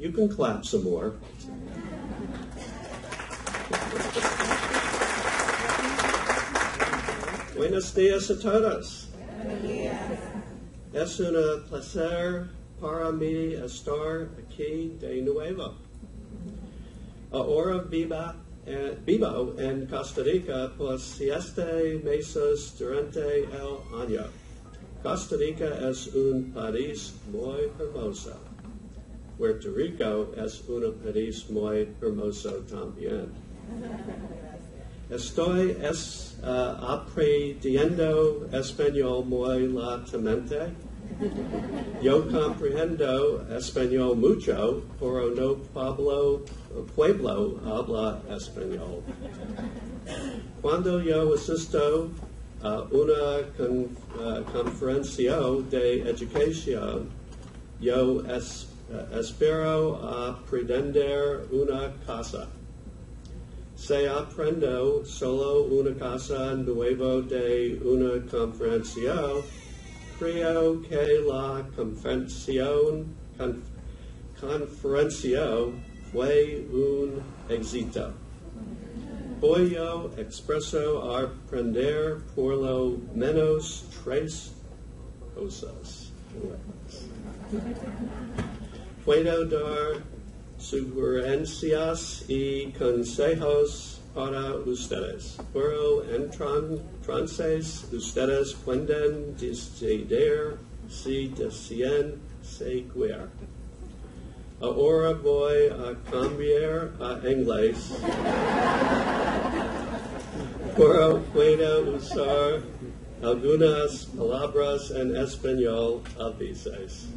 You can clap some more. Buenos días a todos. Es un placer para mí estar aquí de nuevo. Ahora vivo en Costa Rica por 7 meses durante el año. Costa Rica es un país muy hermoso. Puerto Rico es un país muy hermoso también. Estoy aprendiendo español muy lentamente. Yo comprendo español mucho, pero no pueblo habla español. Cuando yo asisto a una conferencia de educación, yo espero aprender una cosa. Si aprendo solo una cosa nueva de una conferencia, creo que la conferencia fue un éxito. Voy a expreso aprender por lo menos 3 cosas. Puedo dar sugerencias y consejos para ustedes, pero entonces ustedes pueden decidir si desean seguir. Ahora voy a cambiar a inglés, pero puedo usar algunas palabras en español a veces.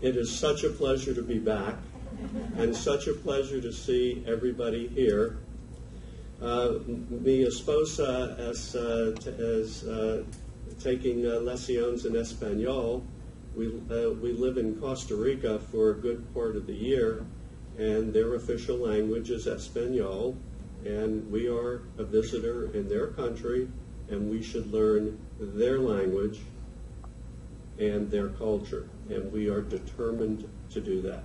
It is such a pleasure to be back, and such a pleasure to see everybody here. Mi esposa es taking lessons in Espanol. We live in Costa Rica for a good part of the year, and their official language is Espanol, and we are a visitor in their country, and we should learn their language and their culture, and we are determined to do that.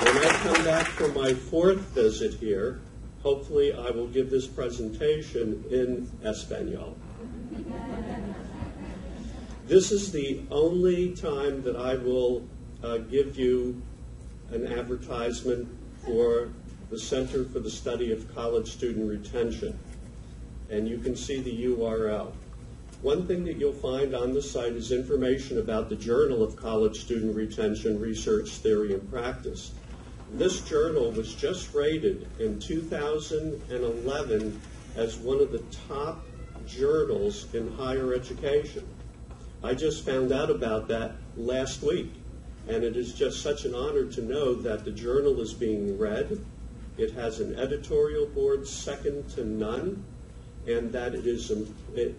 When I come back from my 4th visit here, hopefully I will give this presentation in Espanol. This is the only time that I will give you an advertisement for the Center for the Study of College Student Retention. And you can see the URL. One thing that you'll find on the site is information about the Journal of College Student Retention Research, Theory, and Practice. This journal was just rated in 2011 as one of the top journals in higher education. I just found out about that last week, and it is just such an honor to know that the journal is being read. It has an editorial board second to none, and that it is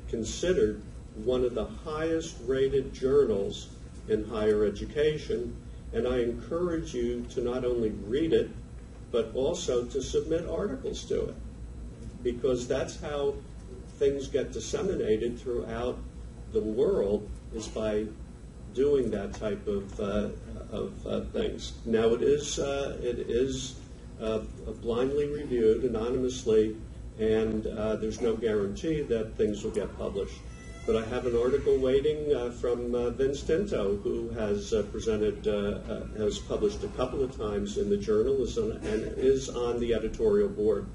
considered one of the highest rated journals in higher education. And I encourage you to not only read it, but also to submit articles to it, because that's how things get disseminated throughout the world, is by doing that type of things. Now it is blindly reviewed anonymously, and there's no guarantee that things will get published. But I have an article waiting from Vince Tinto, who has has published a couple of times in the journal and is on the editorial board.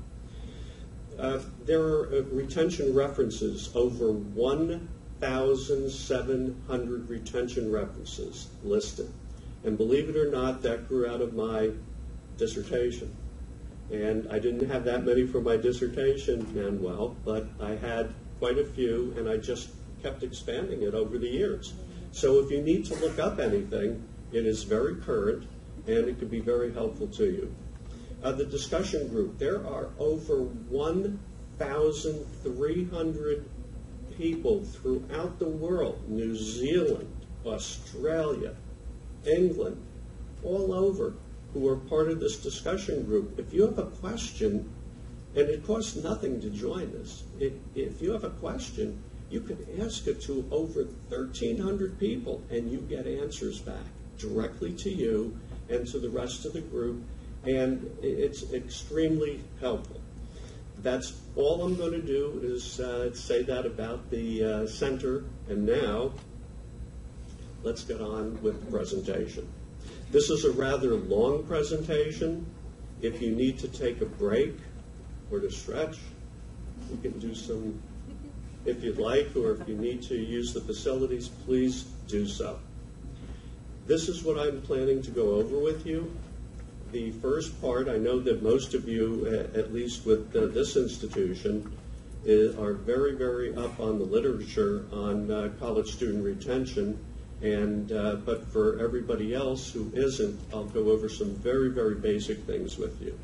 There are retention references, over 1,700 retention references listed. And believe it or not, that grew out of my dissertation. And I didn't have that many for my dissertation, Manuel, but I had quite a few, and I just kept expanding it over the years. So if you need to look up anything, it is very current, and it could be very helpful to you. The discussion group, there are over 1,300 people throughout the world, New Zealand, Australia, England, all over, who are part of this discussion group. If you have a question, and it costs nothing to join this, if you have a question You could ask it to over 1,300 people, and you get answers back directly to you and to the rest of the group, and it's extremely helpful. That's all I'm going to do is say that about the center, and now let's get on with the presentation. This is a rather long presentation. If you need to take a break or to stretch, you can do some if you'd like, or if you need to use the facilities, please do so. This is what I'm planning to go over with you. The first part, I know that most of you, at least with this institution, are very, very up on the literature on college student retention, and but for everybody else who isn't, I'll go over some very, very basic things with you.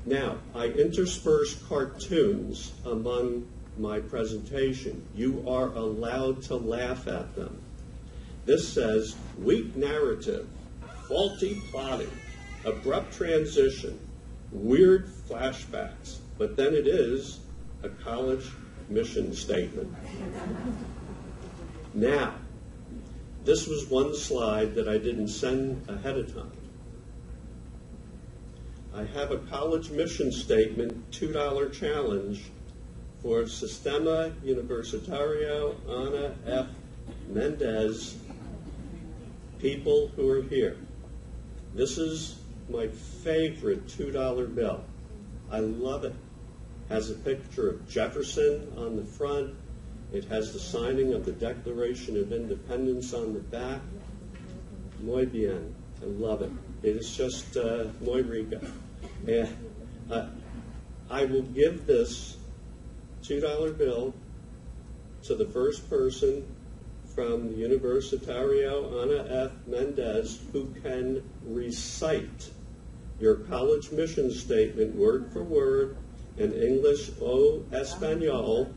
Now, I intersperse cartoons among my presentation. You are allowed to laugh at them. This says, weak narrative, faulty plotting, abrupt transition, weird flashbacks, but then it is a college mission statement. Now, this was one slide that I didn't send ahead of time. I have a college mission statement $2 challenge for Sistema Universitario Ana F. Méndez people who are here. This is my favorite $2 bill. I love it. Has a picture of Jefferson on the front. It has the signing of the Declaration of Independence on the back. Muy bien. I love it. It is just muy rico. And I will give this $2 bill to the first person from the Universitario Ana F. Méndez who can recite your college mission statement word for word in English o Espanol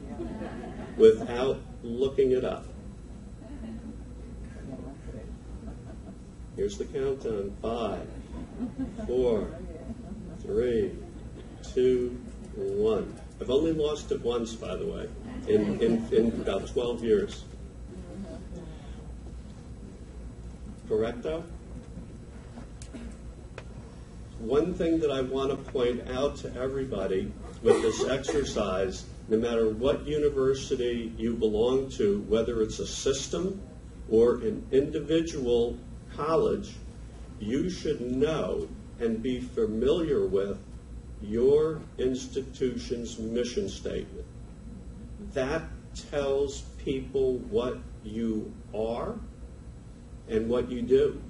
without looking it up. Here's the countdown. 5, 4, 3, 2, 1. I've only lost it once, by the way, in about 12 years. Correcto? One thing that I want to point out to everybody with this exercise, no matter what university you belong to, whether it's a system or an individual college, you should know and be familiar with your institution's mission statement. That tells people what you are and what you do.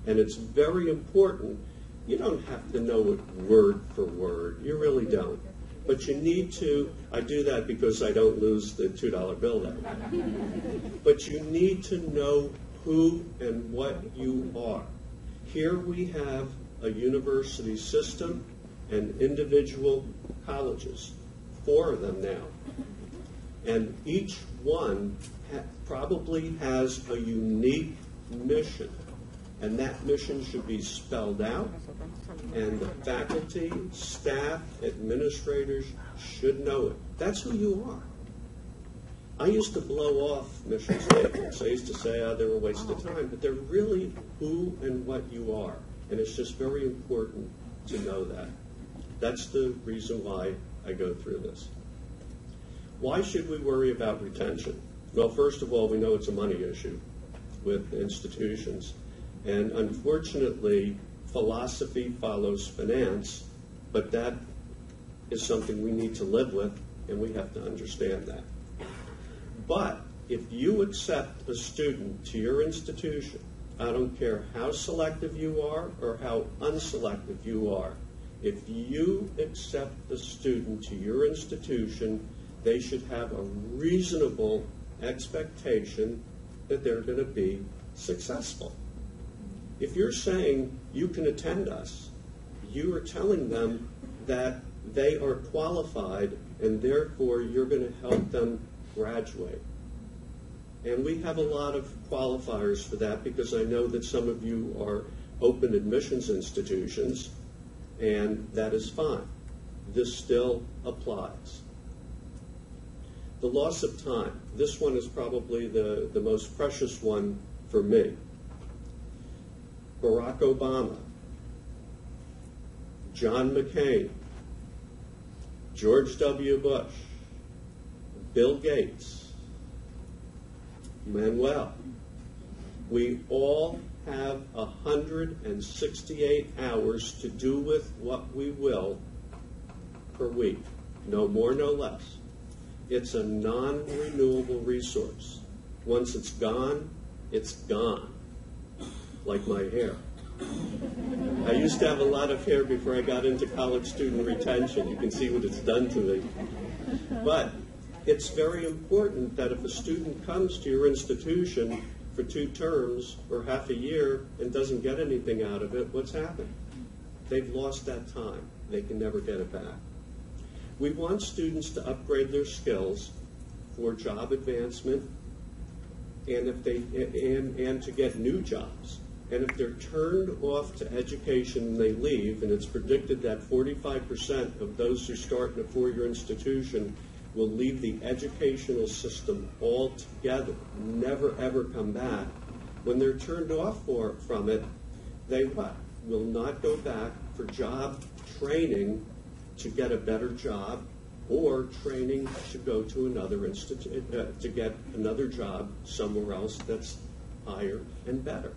And it's very important. You don't have to know it word for word. You really don't. But you need to. I do that because I don't lose the $2 bill that way. But you need to know who and what you are. Here we have a university system and individual colleges, 4 of them now. And each one probably has a unique mission. And that mission should be spelled out, and the faculty, staff, administrators should know it. That's who you are. I used to blow off mission statements. I used to say, oh, they're a waste of time, but they're really who and what you are. And it's just very important to know that. That's the reason why I go through this. Why should we worry about retention? Well, first of all, we know it's a money issue with institutions. And unfortunately, philosophy follows finance, but that is something we need to live with, and we have to understand that. But if you accept a student to your institution, I don't care how selective you are or how unselective you are, if you accept the student to your institution, they should have a reasonable expectation that they're going to be successful. If you're saying you can attend us, you are telling them that they are qualified and therefore you're going to help them graduate. And we have a lot of qualifiers for that because I know that some of you are open admissions institutions, and that is fine. This still applies. The loss of time. This one is probably the most precious one for me. Barack Obama, John McCain, George W. Bush, Bill Gates, Manuel. We all have 168 hours to do with what we will per week. No more, no less. It's a non-renewable resource. Once it's gone, it's gone. Like my hair. I used to have a lot of hair before I got into college student retention. You can see what it's done to me. But it's very important that if a student comes to your institution for 2 terms or half a year and doesn't get anything out of it, what's happened? They've lost that time. They can never get it back. We want students to upgrade their skills for job advancement and to get new jobs. And if they're turned off to education and they leave, and it's predicted that 45% of those who start in a 4-year institution will leave the educational system altogether, never ever come back. When they're turned off from it, they what? Will not go back for job training to get a better job or training to go to another institute, to get another job somewhere else that's higher and better.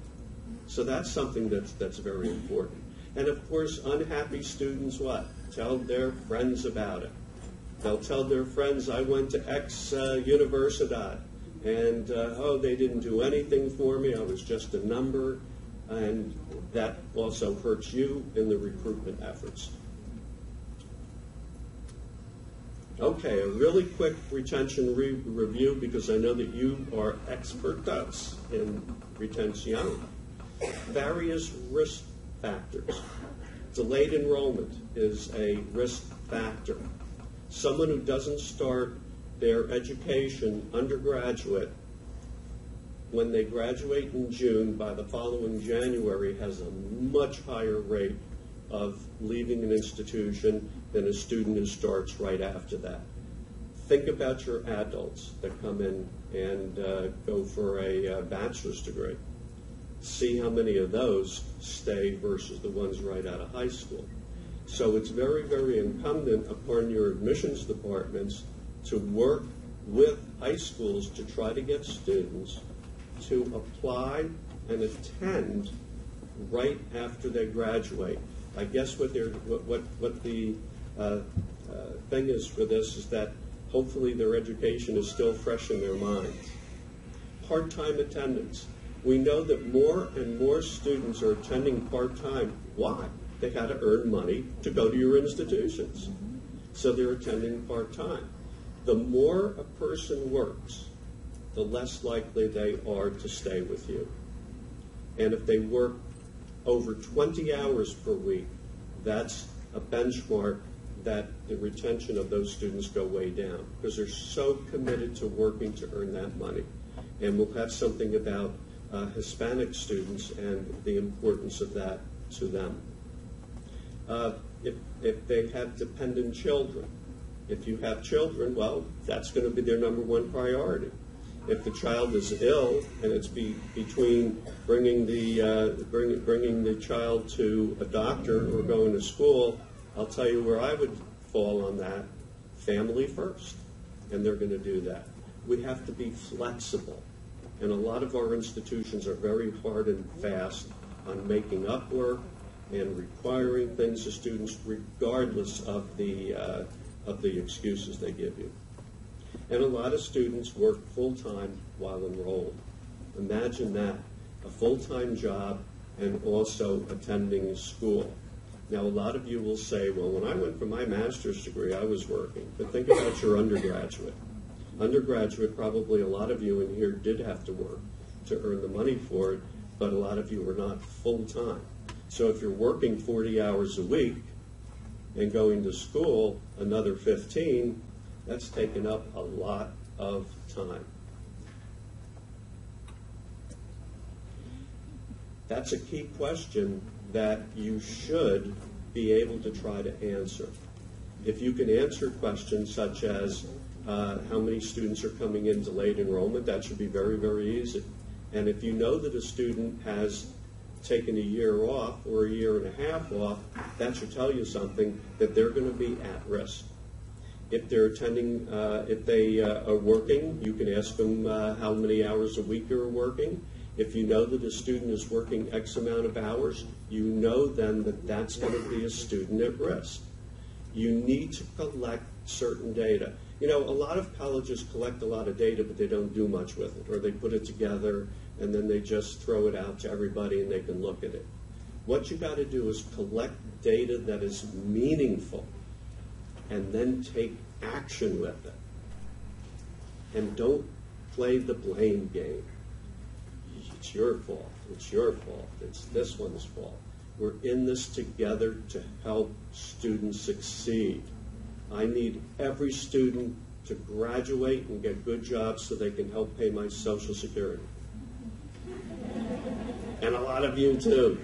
So that's something that's very important. And of course, unhappy students what? Tell their friends about it. They'll tell their friends, I went to X universidad, and oh, they didn't do anything for me. I was just a number. And that also hurts you in the recruitment efforts. Okay, a really quick retention review, because I know that you are expertos in retention. Various risk factors. Delayed enrollment is a risk factor. Someone who doesn't start their education, undergraduate, when they graduate in June, by the following January, has a much higher rate of leaving an institution than a student who starts right after that. Think about your adults that come in and go for a bachelor's degree. See how many of those stay versus the ones right out of high school. So it's very, very incumbent upon your admissions departments to work with high schools to try to get students to apply and attend right after they graduate. I guess what the thing is for this is that hopefully their education is still fresh in their minds. Part-time attendance. We know that more and more students are attending part-time. Why? They had to earn money to go to your institutions. So they're attending part-time. The more a person works, the less likely they are to stay with you. And if they work over 20 hours per week, that's a benchmark that the retention of those students go way down, because they're so committed to working to earn that money. And we'll have something about Hispanic students and the importance of that to them. If they have dependent children, if you have children, well, that's going to be their number one priority. If the child is ill and it's between bringing the child to a doctor or going to school, I'll tell you where I would fall on that: family first, and they're going to do that. We have to be flexible, and a lot of our institutions are very hard and fast on making up work and requiring things of students, regardless of the excuses they give you. And a lot of students work full-time while enrolled. Imagine that, a full-time job and also attending school. Now, a lot of you will say, well, when I went for my master's degree, I was working. But think about your undergraduate. Undergraduate, probably a lot of you in here did have to work to earn the money for it, but a lot of you were not full-time. So if you're working 40 hours a week and going to school another 15, that's taken up a lot of time. That's a key question that you should be able to try to answer. If you can answer questions such as, how many students are coming in delayed enrollment. That should be very, very easy. And if you know that a student has taken a year off or a year and a half off, that should tell you something, that they're going to be at risk. If they're attending, if they are working, you can ask them how many hours a week they're working. If you know that a student is working X amount of hours, you know then that that's going to be a student at risk. You need to collect certain data. You know, a lot of colleges collect a lot of data, but they don't do much with it, or they put it together and then they just throw it out to everybody and they can look at it. What you got to do is collect data that is meaningful and then take action with it. And don't play the blame game. It's your fault. It's your fault. It's this one's fault. We're in this together to help students succeed. I need every student to graduate and get good jobs so they can help pay my Social Security. And a lot of you too.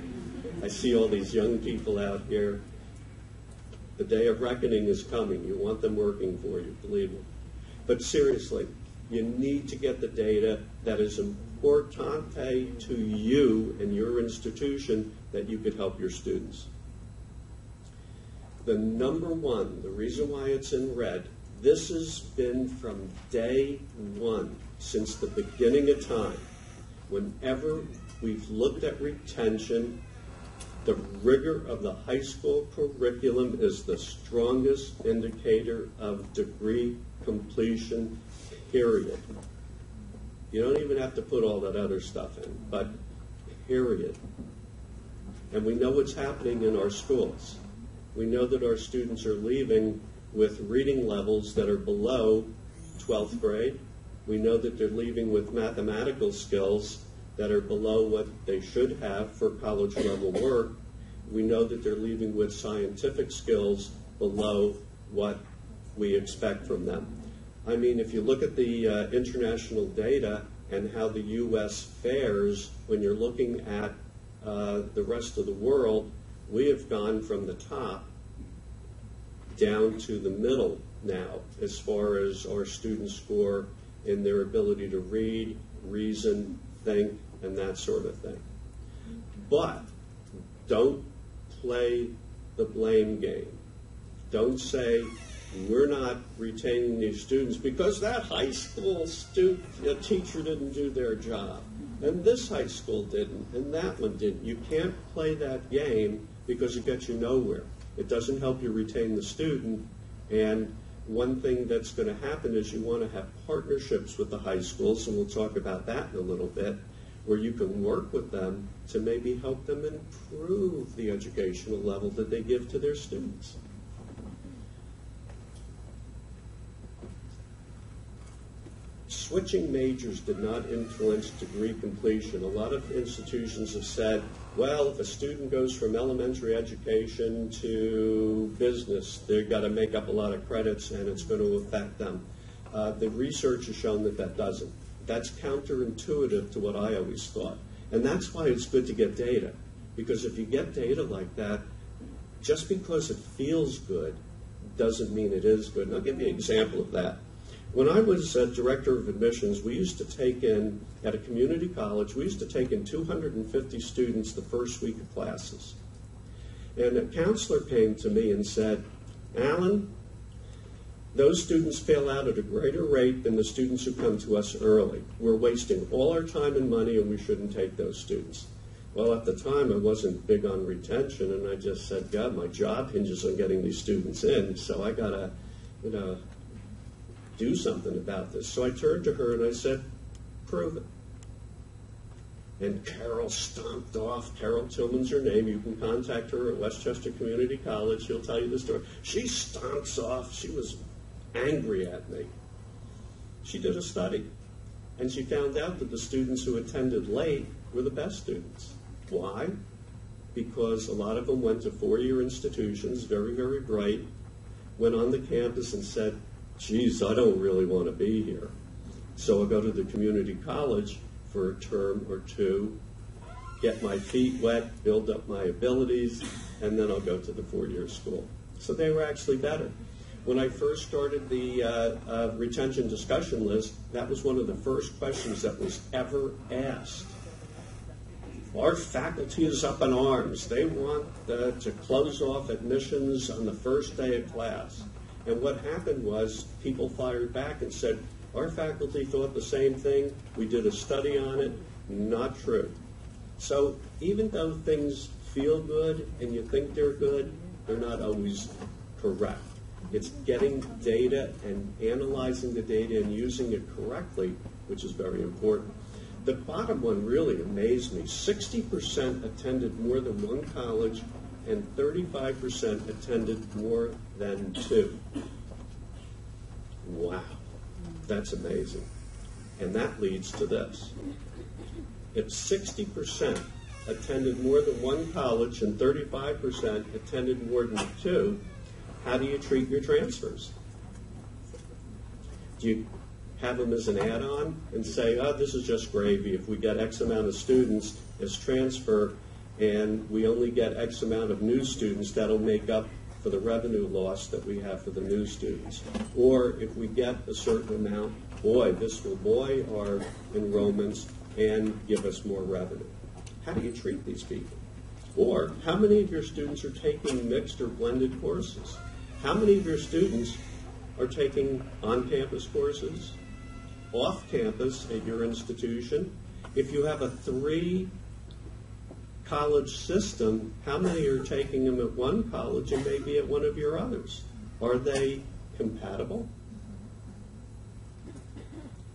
I see all these young people out here. The day of reckoning is coming. You want them working for you, believe me. But seriously, you need to get the data that is importante to you and your institution that you could help your students. The number one, the reason why it's in red, this has been from day one, since the beginning of time. Whenever we've looked at retention, the rigor of the high school curriculum is the strongest indicator of degree completion, period. You don't even have to put all that other stuff in, but period. And we know what's happening in our schools. We know that our students are leaving with reading levels that are below 12th grade. We know that they're leaving with mathematical skills that are below what they should have for college level work. We know that they're leaving with scientific skills below what we expect from them. I mean, if you look at the international data and how the U.S. fares when you're looking at the rest of the world, we have gone from the top down to the middle now as far as our students score in their ability to read, reason, think, and that sort of thing. But don't play the blame game. Don't say, we're not retaining these students because that high school teacher didn't do their job, and this high school didn't, and that one didn't. You can't play that game because it gets you nowhere. It doesn't help you retain the student, and one thing that's going to happen is you want to have partnerships with the high schools, and we'll talk about that in a little bit, where you can work with them to maybe help them improve the educational level that they give to their students. Switching majors did not influence degree completion. A lot of institutions have said, well, if a student goes from elementary education to business, they've got to make up a lot of credits and it's going to affect them. The research has shown that that doesn't. That's counterintuitive to what I always thought. And that's why it's good to get data. Because if you get data like that, just because it feels good doesn't mean it is good. And I'll give you an example of that. When I was director of admissions, we used to take in, at a community college, we used to take in 250 students the first week of classes. And a counselor came to me and said, Alan, those students fail out at a greater rate than the students who come to us early. We're wasting all our time and money and we shouldn't take those students. Well, at the time I wasn't big on retention and I just said, God, my job hinges on getting these students in, so I got to, do something about this. So I turned to her and I said, prove it. And Carol stomped off. Carol Tillman's her name. You can contact her at Westchester Community College. She'll tell you the story. She stomps off. She was angry at me. She did a study, and she found out that the students who attended late were the best students. Why? Because a lot of them went to four-year institutions, very, very bright, went on the campus and said, geez, I don't really want to be here. So I'll go to the community college for a term or two, get my feet wet, build up my abilities, and then I'll go to the four-year school. So they were actually better. When I first started the retention discussion list, that was one of the first questions that was ever asked. Our faculty is up in arms. They want to close off admissions on the first day of class. And what happened was people fired back and said, our faculty thought the same thing. We did a study on it. Not true. So even though things feel good and you think they're good, they're not always correct. It's getting data and analyzing the data and using it correctly, which is very important. The bottom one really amazed me. 60% attended more than one college and 35% attended more than two. Wow, that's amazing. And that leads to this. If 60% attended more than one college and 35% attended more than two, how do you treat your transfers? Do you have them as an add-on and say, oh, this is just gravy. If we get X amount of students as transfer and we only get X amount of new students, that'll make up for the revenue loss that we have for the new students. Or if we get a certain amount, boy, this will buoy our enrollments and give us more revenue. How do you treat these people? Or how many of your students are taking mixed or blended courses? How many of your students are taking on-campus courses, off-campus at your institution? If you have a 3-college system, how many are taking them at one college and maybe at one of your others? Are they compatible?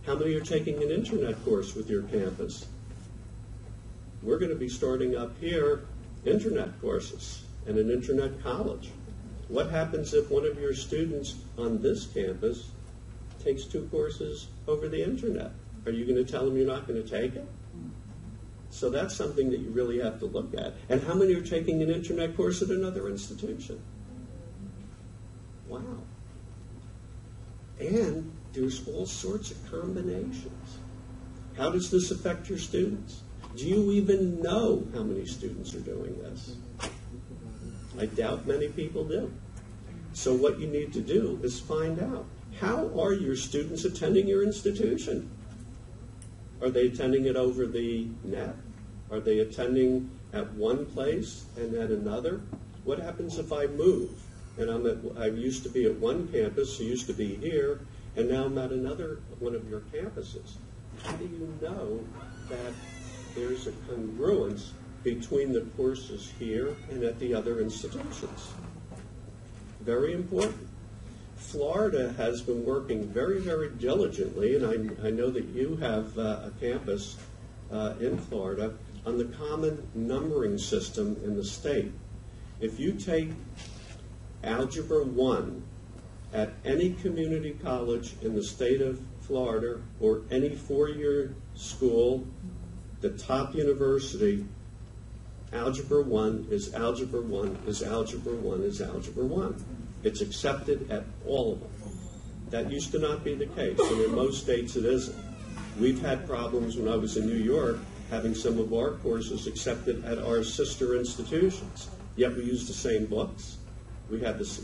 How many are taking an internet course with your campus? We're going to be starting up here internet courses and an internet college. What happens if one of your students on this campus takes 2 courses over the internet? Are you going to tell them you're not going to take it? So that's something that you really have to look at. And how many are taking an internet course at another institution? Wow. And there's all sorts of combinations. How does this affect your students? Do you even know how many students are doing this? I doubt many people do. So what you need to do is find out, how are your students attending your institution? Are they attending it over the net? Are they attending at one place and at another? What happens if I move and I used to be at one campus, I used to be here, and now I'm at another one of your campuses? How do you know that there's a congruence between the courses here and at the other institutions? Very important. Florida has been working very, very diligently, and I know that you have a campus in Florida, on the common numbering system in the state. If you take Algebra 1 at any community college in the state of Florida or any 4-year school, the top university, Algebra 1 is Algebra 1 is Algebra 1 is Algebra 1. It's accepted at all of them. That used to not be the case, and in most states it isn't. We've had problems when I was in New York having some of our courses accepted at our sister institutions. Yet we use the same books. We had as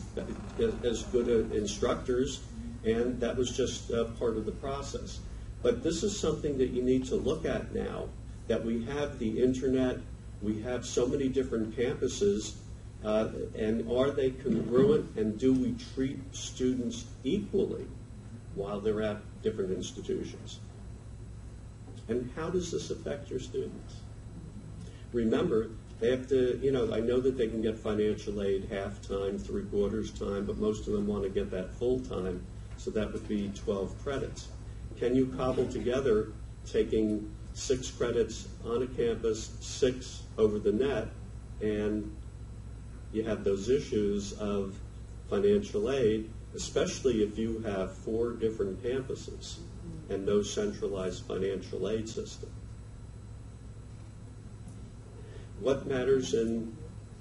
good instructors, and that was just part of the process. But this is something that you need to look at now, that we have the internet, we have so many different campuses, and are they congruent, and do we treat students equally while they're at different institutions? And how does this affect your students? Remember, they have to, I know that they can get financial aid half-time, 3/4 time, but most of them want to get that full-time, so that would be 12 credits. Can you cobble together taking 6 credits on a campus, 6 over the net, and you have those issues of financial aid, especially if you have 4 different campuses and no centralized financial aid system? What matters in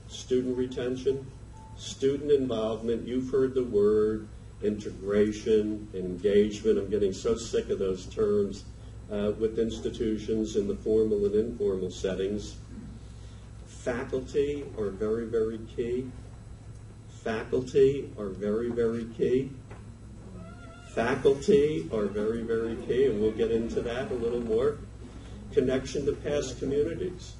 student retention? Student involvement. You've heard the word integration, engagement. I'm getting so sick of those terms with institutions in the formal and informal settings. Faculty are very, very key. Faculty are very, very key. Faculty are very, very key, and we'll get into that a little more. Connection to past communities.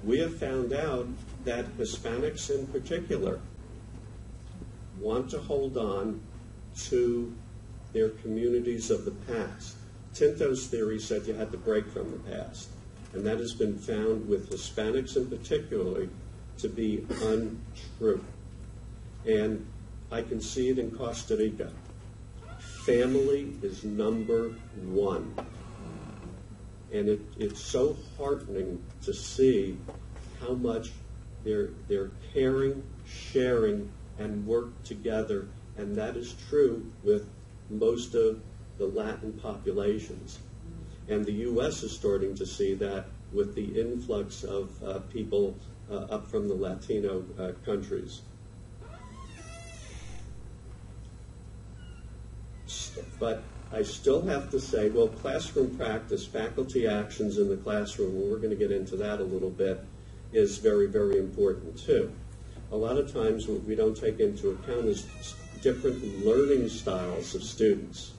We have found out that Hispanics in particular want to hold on to their communities of the past. Tinto's theory said you had to break from the past, and that has been found with Hispanics in particular to be untrue. And I can see it in Costa Rica. Family is number one. And it's so heartening to see how much they're caring, sharing, and work together. And that is true with most of the Latin populations. And the U.S. is starting to see that with the influx of people up from the Latino countries. But I still have to say, well, classroom practice, faculty actions in the classroom, and we're going to get into that a little bit, is very, very important too. A lot of times what we don't take into account is different learning styles of students.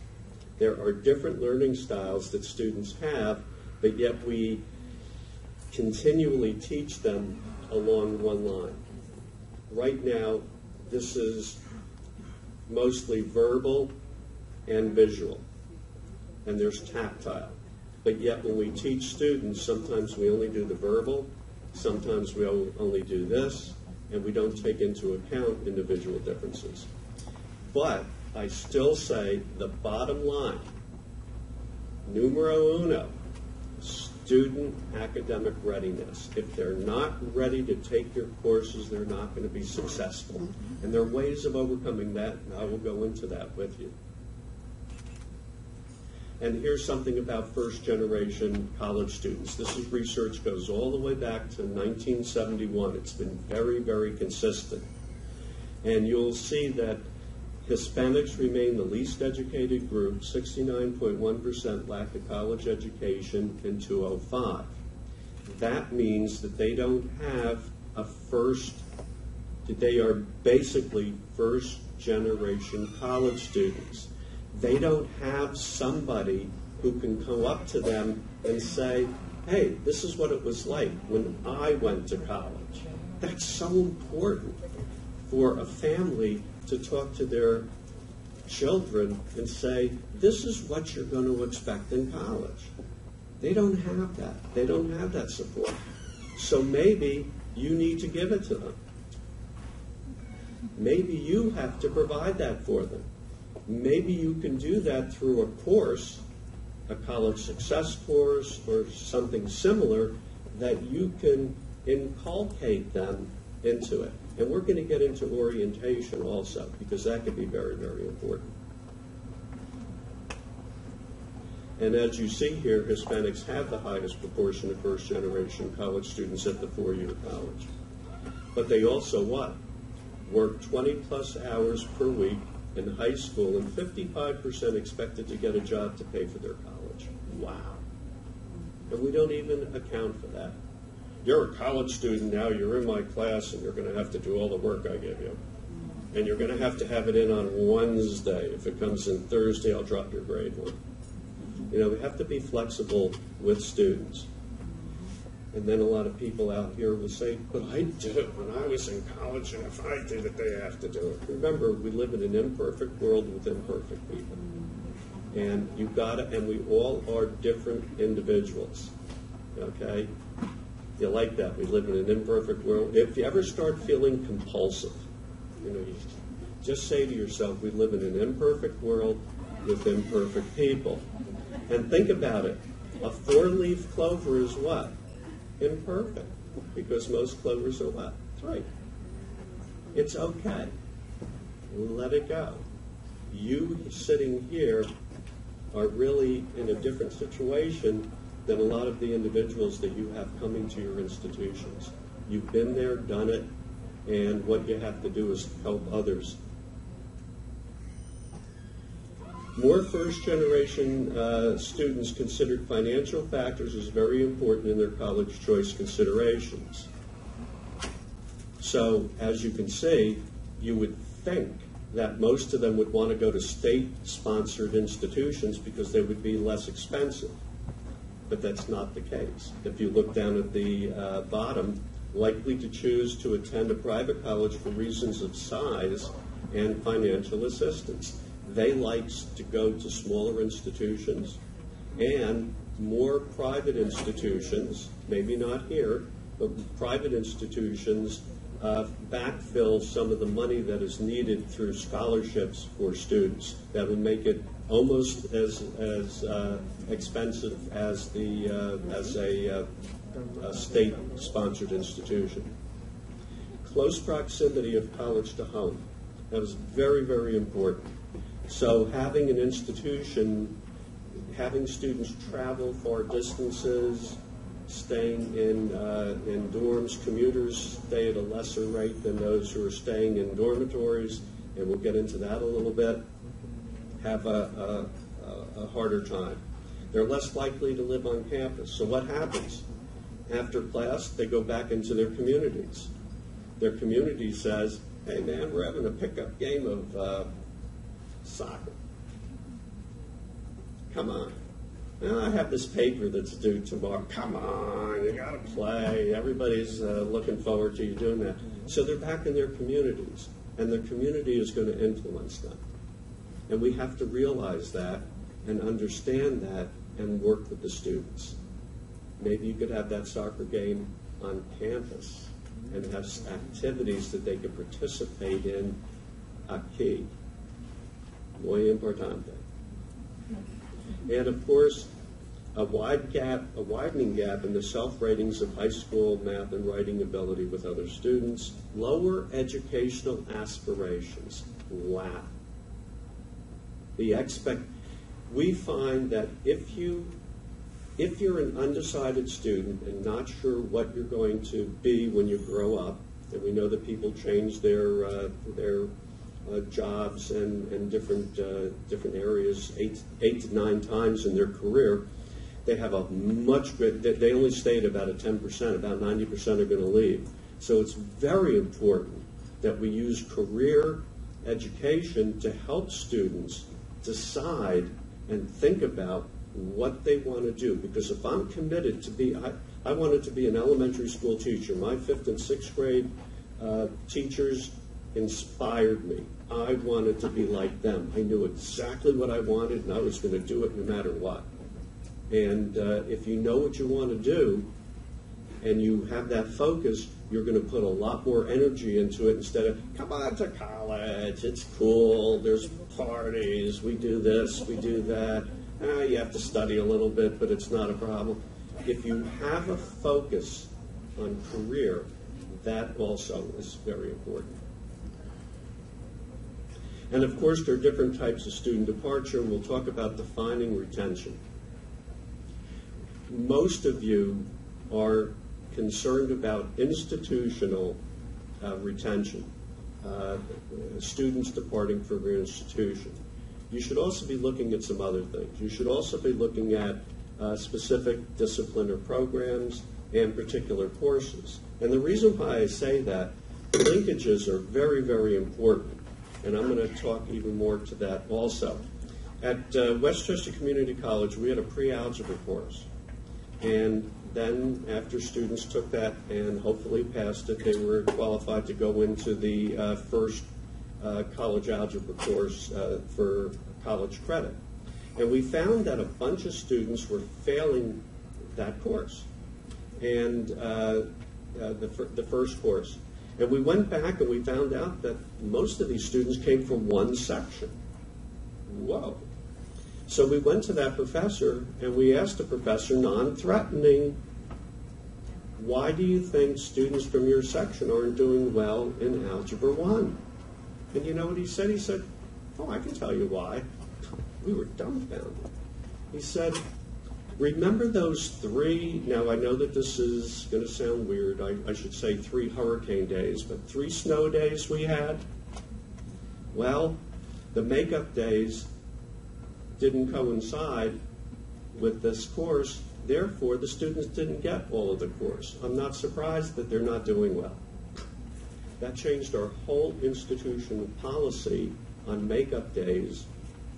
There are different learning styles that students have, but yet we continually teach them along one line. Right now, this is mostly verbal and visual, and there's tactile. But yet when we teach students, sometimes we only do the verbal, sometimes we only do this, and we don't take into account individual differences. But I still say the bottom line, numero uno, student academic readiness. If they're not ready to take your courses, they're not going to be successful. And there are ways of overcoming that, and I will go into that with you. And here's something about first-generation college students. This is research goes all the way back to 1971. It's been very, very consistent. And you'll see that Hispanics remain the least educated group. 69.1% lack a college education in 2005. That means that they don't have they are basically first-generation college students. They don't have somebody who can come up to them and say, hey, this is what it was like when I went to college. That's so important for a family to talk to their children and say, this is what you're going to expect in college. They don't have that. They don't have that support. So maybe you need to give it to them. Maybe you have to provide that for them. Maybe you can do that through a course, a college success course or something similar, that you can inculcate them into it. And we're going to get into orientation also, because that could be very, very important. And as you see here, Hispanics have the highest proportion of first-generation college students at the four-year college. But they also what? Work 20-plus hours per week in high school, and 55% expected to get a job to pay for their college. Wow. And we don't even account for that. You're a college student now, you're in my class, and you're going to have to do all the work I give you. And you're going to have it in on Wednesday. If it comes in Thursday, I'll drop your grade one. You know, we have to be flexible with students. And then a lot of people out here will say, but I did it when I was in college, and if I did it, they have to do it. Remember, we live in an imperfect world with imperfect people. And you've got to, and we all are different individuals. Okay? You like that? We live in an imperfect world. If you ever start feeling compulsive, you know, you just say to yourself, we live in an imperfect world with imperfect people. And think about it. A four-leaf clover is what? Imperfect, because most clovers are what? 3. It's okay. Let it go. You sitting here are really in a different situation than a lot of the individuals that you have coming to your institutions. You've been there, done it, and what you have to do is help others. More first-generation students considered financial factors as very important in their college choice considerations. So, as you can see, you would think that most of them would want to go to state-sponsored institutions because they would be less expensive. But that's not the case. If you look down at the bottom, likely to choose to attend a private college for reasons of size and financial assistance. They like to go to smaller institutions, and more private institutions, maybe not here, but private institutions backfill some of the money that is needed through scholarships for students. That will make it almost as expensive as a state-sponsored institution. Close proximity of college to home. That was very, very important. So having an institution, having students travel far distances, staying in dorms, commuters stay at a lesser rate than those who are staying in dormitories, and we'll get into that a little bit, have a harder time. They're less likely to live on campus. So what happens? After class, they go back into their communities. Their community says, hey man, we're having a pickup game of soccer. Come on. Now, I have this paper that's due tomorrow. Come on, you got to play. Everybody's looking forward to you doing that. So they're back in their communities, and their community is going to influence them. And we have to realize that and understand that and work with the students. Maybe you could have that soccer game on campus and have activities that they could participate in aquí. Muy importante. And of course, a widening gap in the self-ratings of high school math and writing ability with other students. Lower educational aspirations. Wow. We find that if you're an undecided student and not sure what you're going to be when you grow up, and we know that people change their jobs and different areas 8 to 9 times in their career, they have a much greater, they only stay at about 10%, about 90% are going to leave. So it's very important that we use career education to help students decide and think about what they want to do. Because if I'm committed to be, I wanted to be an elementary school teacher. My 5th and 6th grade teachers inspired me. I wanted to be like them. I knew exactly what I wanted, and I was going to do it no matter what. And if you know what you want to do, and you have that focus, you're going to put a lot more energy into it instead of, come on to college, it's cool, there's parties, we do this, we do that. You have to study a little bit, but it's not a problem. If you have a focus on career, that also is very important. And of course, there are different types of student departure, and we'll talk about defining retention. Most of you are concerned about institutional retention, students departing from your institution. You should also be looking at some other things. You should also be looking at specific discipline or programs and particular courses. And the reason why I say that, linkages are very, very important. And I'm going to talk even more to that also. At Westchester Community College, we had a pre-algebra course. And then after students took that and hopefully passed it, they were qualified to go into the first college algebra course for college credit. And we found that a bunch of students were failing that course, and the first course. And we went back and we found out that most of these students came from one section. Whoa. So we went to that professor and we asked the professor, non-threatening, why do you think students from your section aren't doing well in Algebra 1? And you know what he said? He said, oh, I can tell you why. We were dumbfounded. He said, remember those 3, now I know that this is going to sound weird, I should say 3 hurricane days, but 3 snow days we had? Well, the makeup days didn't coincide with this course, therefore the students didn't get all of the course. I'm not surprised that they're not doing well. That changed our whole institutional policy on makeup days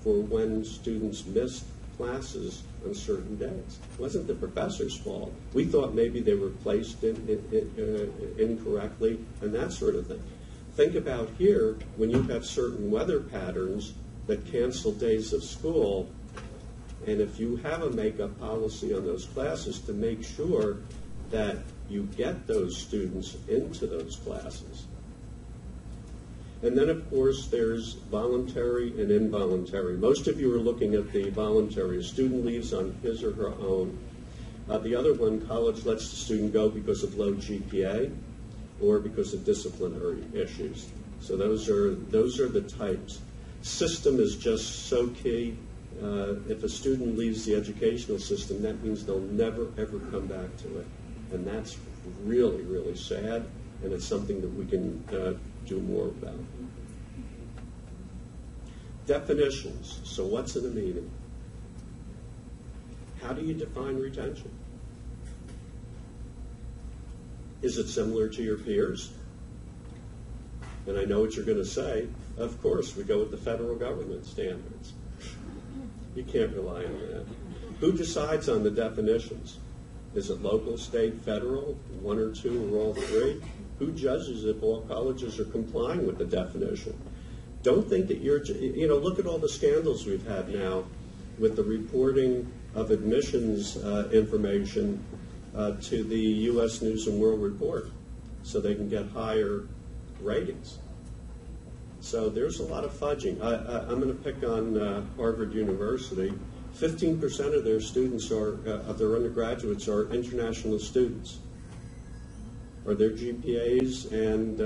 for when students missed classes on certain days. It wasn't the professor's fault. We thought maybe they were placed incorrectly and that sort of thing. Think about here, when you have certain weather patterns that cancel days of school, and if you have a makeup policy on those classes to make sure that you get those students into those classes. And then, of course, there's voluntary and involuntary. Most of you are looking at the voluntary. A student leaves on his or her own. The other one, college lets the student go because of low GPA or because of disciplinary issues. So those are the types. System is just so key. If a student leaves the educational system, that means they'll never, ever come back to it. And that's really, really sad, and it's something that we can do more about. Definitions. So what's in a meeting? How do you define retention? Is it similar to your peers? And I know what you're going to say. Of course, we go with the federal government standards. You can't rely on that. Who decides on the definitions? Is it local, state, federal, one or two, or all three? Who judges if all colleges are complying with the definition? Don't think that look at all the scandals we've had now with the reporting of admissions information to the U.S. News and World Report so they can get higher ratings. So there's a lot of fudging. I'm going to pick on Harvard University. 15% of their students of their undergraduates are international students. Are their GPAs and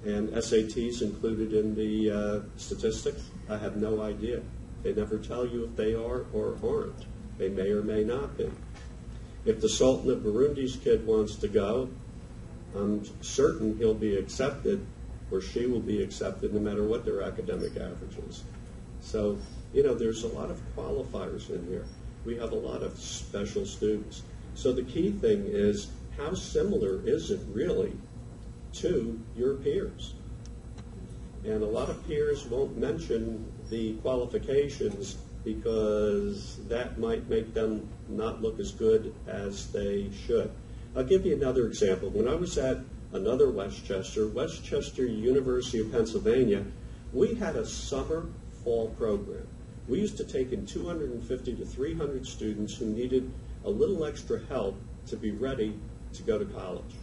SATs included in the statistics? I have no idea. They never tell you if they are or aren't. They may or may not be. If the Sultan of Burundi's kid wants to go, I'm certain he'll be accepted, or she will be accepted no matter what their academic average is. So, there's a lot of qualifiers in here. We have a lot of special students. So the key thing is, how similar is it really to your peers? And a lot of peers won't mention the qualifications because that might make them not look as good as they should. I'll give you another example. When I was at another Westchester University of Pennsylvania, we had a summer-fall program. We used to take in 250 to 300 students who needed a little extra help to be ready to go to college.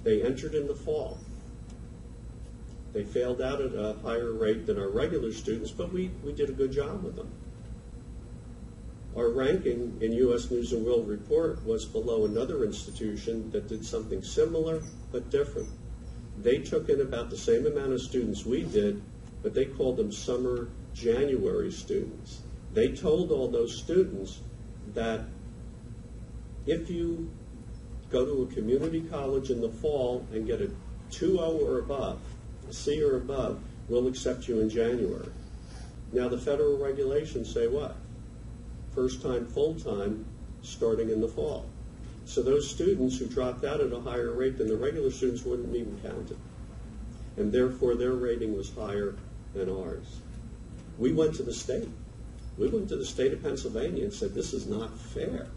They entered in the fall. They failed out at a higher rate than our regular students, but we did a good job with them. Our ranking in U.S. News and World Report was below another institution that did something similar but different. They took in about the same amount of students we did, but they called them summer January students. They told all those students that if you go to a community college in the fall and get a 2.0 or above, a C or above, we'll accept you in January. Now the federal regulations say what? First time, full time, starting in the fall. So those students who dropped out at a higher rate than the regular students wouldn't even count it. And therefore their rating was higher than ours. We went to the state. We went to the state of Pennsylvania and said, this is not fair.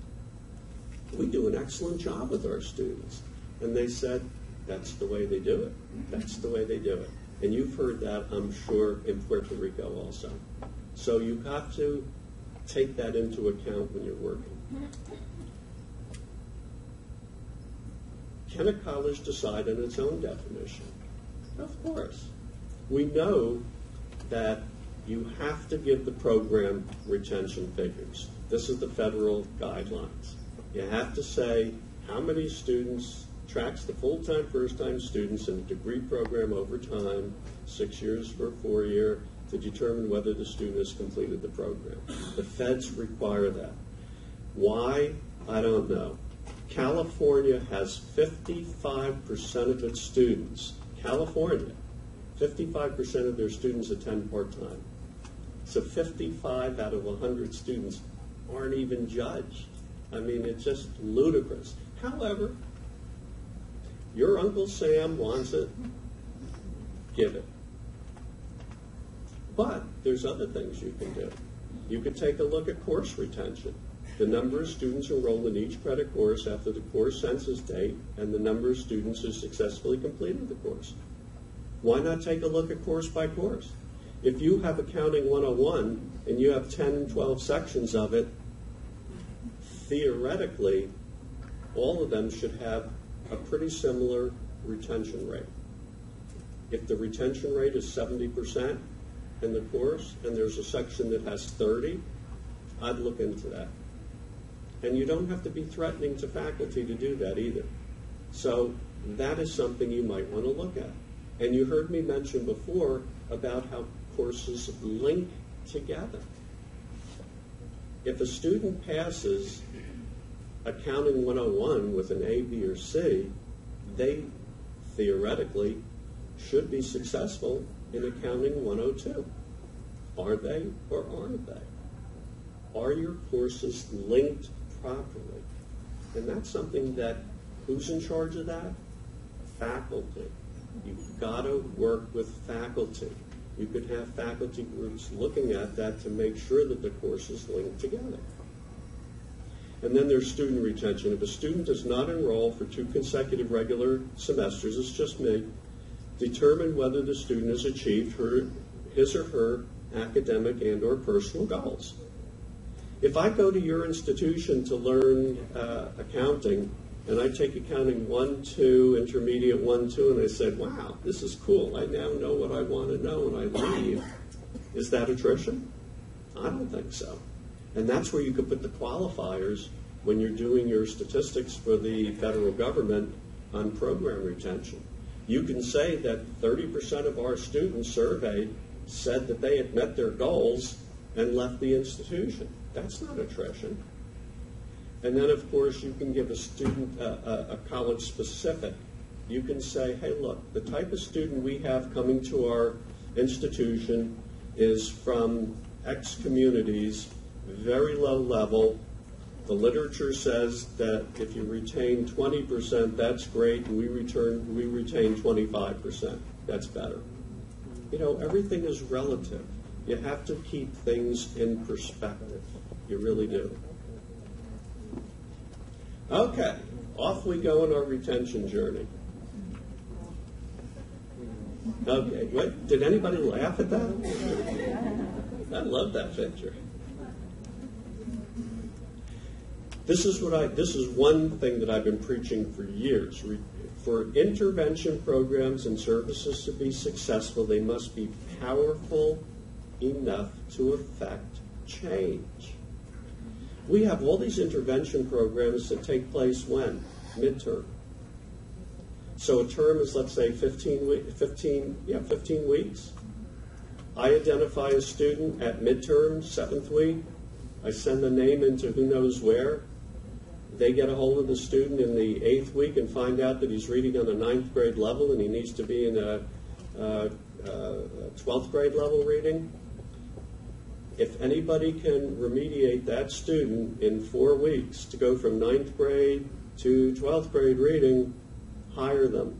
We do an excellent job with our students. And they said, that's the way they do it. That's the way they do it. And you've heard that, I'm sure, in Puerto Rico also. So you have to take that into account when you're working. Can a college decide on its own definition? Of course. We know that you have to give the program retention figures. This is the federal guidelines. You have to say how many students tracks the full-time, first-time students in a degree program over time, 6 years or 4 year, to determine whether the student has completed the program. The feds require that. Why? I don't know. California has 55% of its students. California, 55% of their students attend part-time. So 55 out of 100 students aren't even judged. I mean, it's just ludicrous. However, Your Uncle Sam wants it, give it. But there's other things you can do. You could take a look at course retention. The number of students enrolled in each credit course after the course census date and the number of students who successfully completed the course. Why not take a look at course by course? If you have Accounting 101 and you have 10, 12 sections of it, theoretically, all of them should have a pretty similar retention rate. If the retention rate is 70% in the course and there's a section that has 30, I'd look into that. And you don't have to be threatening to faculty to do that either. So that is something you might want to look at. And you heard me mention before about how courses link together. If a student passes Accounting 101 with an A, B, or C, they theoretically should be successful in Accounting 102. Are they or aren't they? Are your courses linked properly? And that's something that, who's in charge of that? Faculty. You've got to work with faculty. You could have faculty groups looking at that to make sure that the courses link together. And then there's student retention. If a student does not enroll for 2 consecutive regular semesters, it's just me, determine whether the student has achieved his or her academic and or personal goals. If I go to your institution to learn accounting, and I take Accounting 1, 2, Intermediate 1, 2, and I said, wow, this is cool. I now know what I want to know, and I leave. Is that attrition? I don't think so. And that's where you could put the qualifiers when you're doing your statistics for the federal government on program retention. You can say that 30% of our students surveyed said that they had met their goals and left the institution. That's not attrition. And then, of course, you can give a student a college specific. You can say, hey, look, the type of student we have coming to our institution is from X communities, very low level. The literature says that if you retain 20%, that's great, and we retain 25%. That's better. You know, everything is relative. You have to keep things in perspective. You really do. Okay, off we go on our retention journey. Okay, wait, did anybody laugh at that? I love that picture. This is one thing that I've been preaching for years. For intervention programs and services to be successful, they must be powerful enough to affect change. We have all these intervention programs that take place when? Midterm. So a term is, let's say, 15 weeks. I identify a student at midterm, 7th week. I send the name into who knows where. They get a hold of the student in the 8th week and find out that he's reading on a 9th grade level and he needs to be in a 12th grade level reading. If anybody can remediate that student in 4 weeks to go from 9th grade to 12th grade reading, hire them.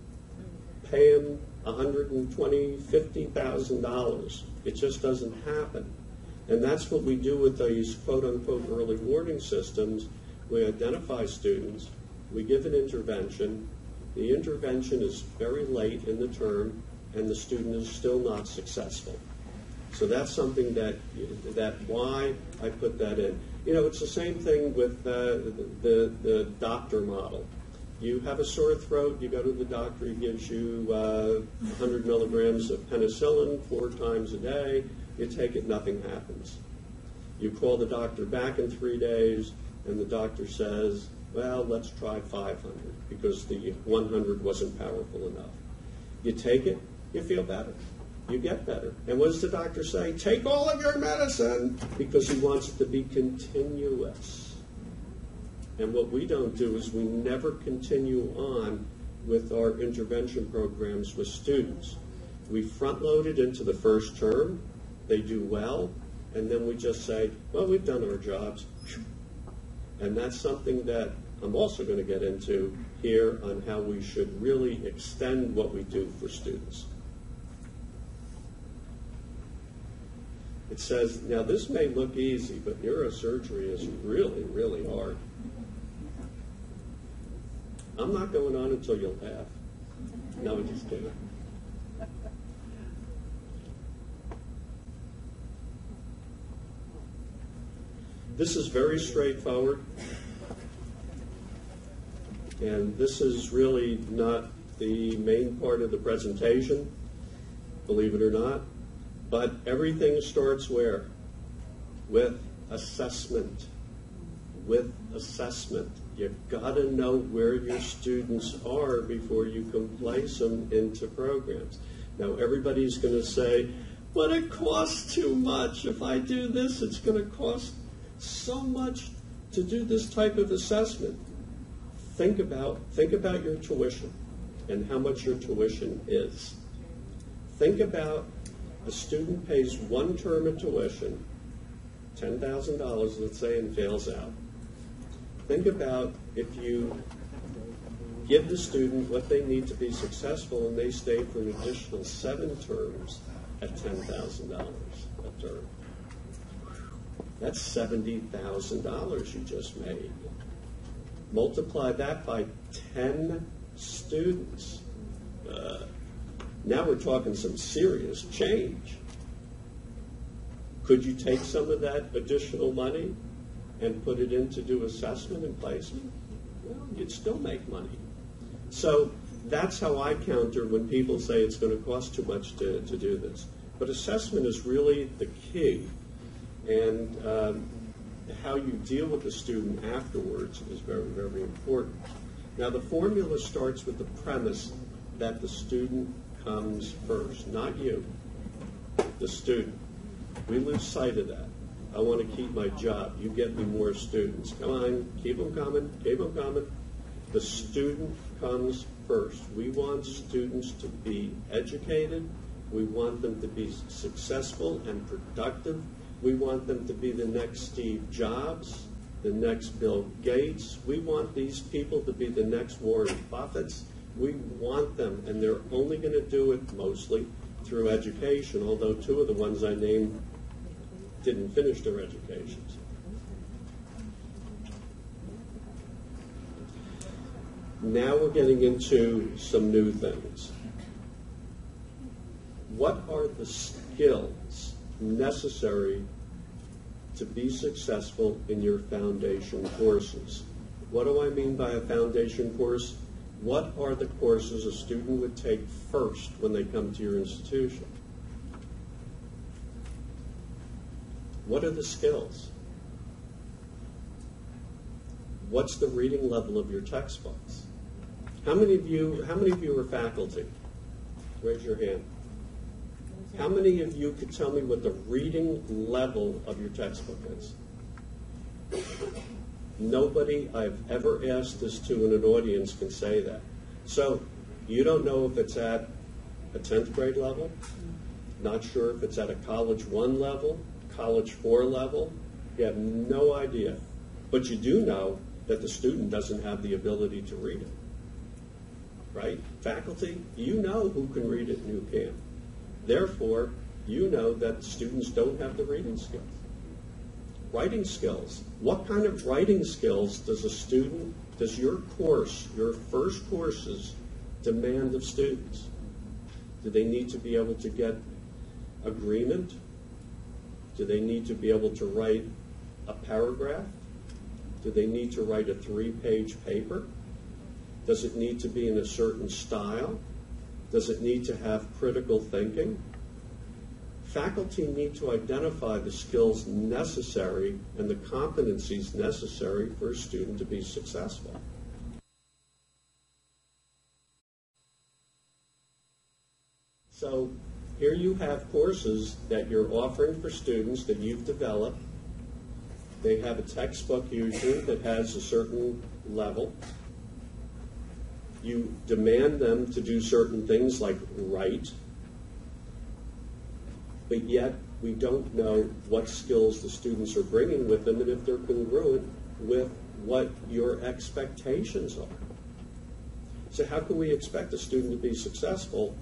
Pay them $120,000, $50,000. It just doesn't happen. And that's what we do with these quote-unquote early warning systems. We identify students, we give an intervention, the intervention is very late in the term, and the student is still not successful. So that's something that why I put that in. You know, it's the same thing with the doctor model. You have a sore throat, you go to the doctor, he gives you 100 milligrams of penicillin 4 times a day, you take it, nothing happens. You call the doctor back in 3 days, and the doctor says, well, let's try 500, because the 100 wasn't powerful enough. You take it, you feel better. You get better. And what does the doctor say? Take all of your medicine, because he wants it to be continuous. And what we don't do is we never continue on with our intervention programs with students. We front load it into the first term, they do well, and then we just say, well, we've done our jobs. And that's something that I'm also going to get into here on how we should really extend what we do for students. It says, now this may look easy, but neurosurgery is really, really hard. I'm not going on until you'll laugh. No, I'm just kidding. This is very straightforward, and this is really not the main part of the presentation, believe it or not, but everything starts where? With assessment. With assessment. You've got to know where your students are before you can place them into programs. Now, everybody's going to say, but it costs too much. If I do this, it's going to cost so much to do this type of assessment. Think about your tuition and how much your tuition is. Think about a student pays one term of tuition, $10,000, let's say, and fails out. Think about if you give the student what they need to be successful and they stay for an additional 7 terms at $10,000 a term. That's $70,000 you just made. Multiply that by 10 students. Now we're talking some serious change. Could you take some of that additional money and put it in to do assessment and placement? Well, you'd still make money. So that's how I counter when people say it's going to cost too much to do this. But assessment is really the key. And how you deal with the student afterwards is very, very important. Now, the formula starts with the premise that the student comes first, not you, the student. We lose sight of that. I want to keep my job. You get me more students. Come on, keep them coming, keep them coming. The student comes first. We want students to be educated. We want them to be successful and productive. We want them to be the next Steve Jobs, the next Bill Gates. We want these people to be the next Warren Buffetts. We want them, and they're only going to do it mostly through education, although 2 of the ones I named didn't finish their educations. Now we're getting into some new things. What are the skills necessary to be successful in your foundation courses? What do I mean by a foundation course? What are the courses a student would take first when they come to your institution? What are the skills? What's the reading level of your textbooks? How many of you are faculty? Raise your hand. How many of you could tell me what the reading level of your textbook is? Nobody I've ever asked this to in an audience can say that. So you don't know if it's at a 10th grade level, not sure if it's at a college 1 level, college 4 level. You have no idea. But you do know that the student doesn't have the ability to read it. Right? Faculty, you know who can read it and who can't. Therefore, you know that students don't have the reading skills. Writing skills. What kind of writing skills does your course, your first courses, demand of students? Do they need to be able to get agreement? Do they need to be able to write a paragraph? Do they need to write a 3-page paper? Does it need to be in a certain style? Does it need to have critical thinking? Faculty need to identify the skills necessary and the competencies necessary for a student to be successful. So here you have courses that you're offering for students that you've developed. They have a textbook usually that has a certain level. You demand them to do certain things like write, but yet we don't know what skills the students are bringing with them and if they're congruent with what your expectations are. So how can we expect a student to be successful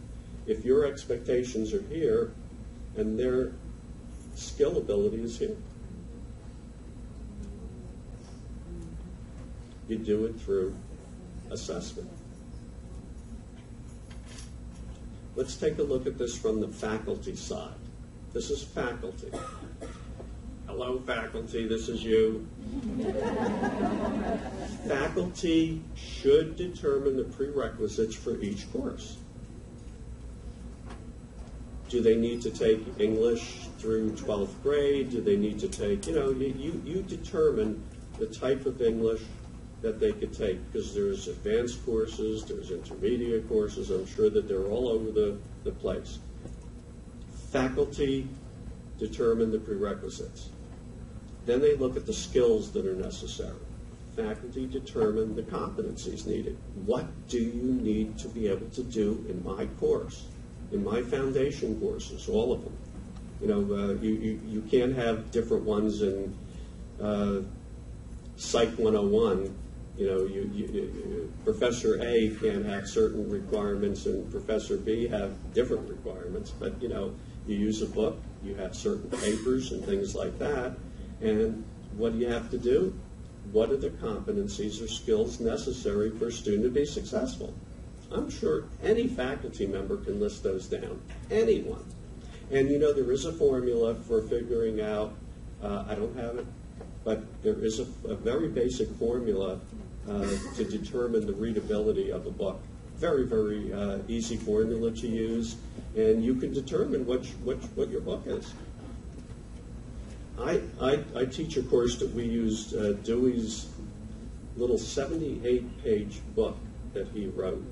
if your expectations are here and their skill ability is here? You do it through assessment. Let's take a look at this from the faculty side. This is faculty. Hello, faculty, this is you. Faculty should determine the prerequisites for each course. Do they need to take English through 12th grade? Do they need to take, you determine the type of English that they could take, because there's advanced courses, there's intermediate courses. I'm sure that they're all over the place. Faculty determine the prerequisites. Then they look at the skills that are necessary. Faculty determine the competencies needed. What do you need to be able to do in my course, in my foundation courses, all of them? You can't have different ones in Psych 101. Professor A can't have certain requirements and Professor B have different requirements, but you use a book, you have certain papers and things like that, and what do you have to do? What are the competencies or skills necessary for a student to be successful? I'm sure any faculty member can list those down, anyone. And there is a formula for figuring out, I don't have it, but there is a very basic formula to determine the readability of a book. Very, very easy formula to use, and you can determine what your book is. I teach a course that we used Dewey's little 78-page book that he wrote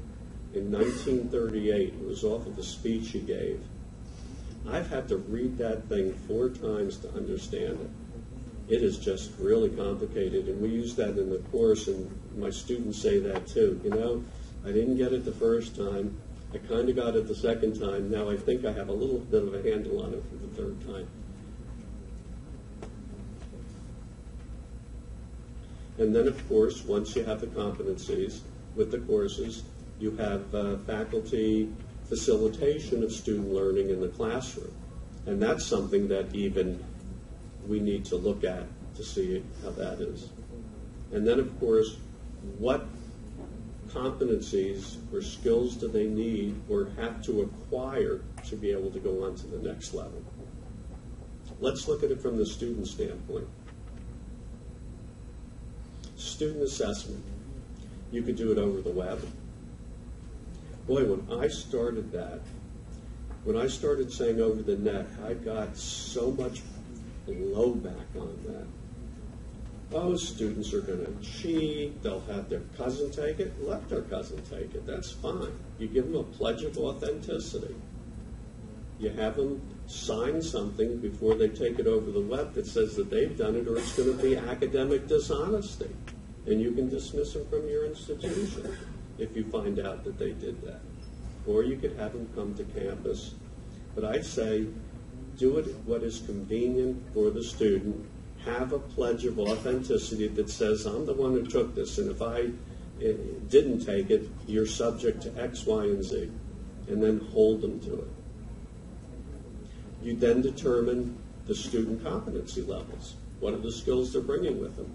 in 1938. It was off of a speech he gave. I've had to read that thing 4 times to understand it. It is just really complicated, and we use that in the course, and my students say that too. I didn't get it the first time. I kind of got it the second time. Now I think I have a little bit of a handle on it for the third time. And then, of course, once you have the competencies with the courses, you have faculty facilitation of student learning in the classroom. And that's something that even we need to look at to see how that is. And then, of course, what competencies or skills do they need or have to acquire to be able to go on to the next level? Let's look at it from the student standpoint. Student assessment. You could do it over the web. Boy, when I started that, when I started saying over the net, I got so much blowback on that. Oh, students are going to cheat. They'll have their cousin take it. Let their cousin take it. That's fine. You give them a pledge of authenticity. You have them sign something before they take it over the web that says that they've done it, or it's going to be academic dishonesty. And you can dismiss them from your institution if you find out that they did that. Or you could have them come to campus. But I'd say do it what is convenient for the student. Have a pledge of authenticity that says, I'm the one who took this, and if I didn't take it, you're subject to X, Y, and Z, and then hold them to it. You then determine the student competency levels. What are the skills they're bringing with them?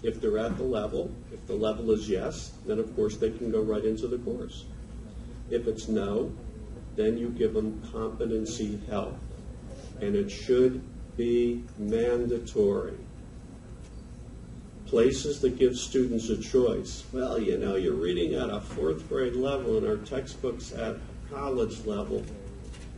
If they're at the level, if the level is yes, then of course they can go right into the course. If it's no, then you give them competency help. And it should be mandatory. Places that give students a choice. Well, you're reading at a 4th grade level and our textbooks at college level.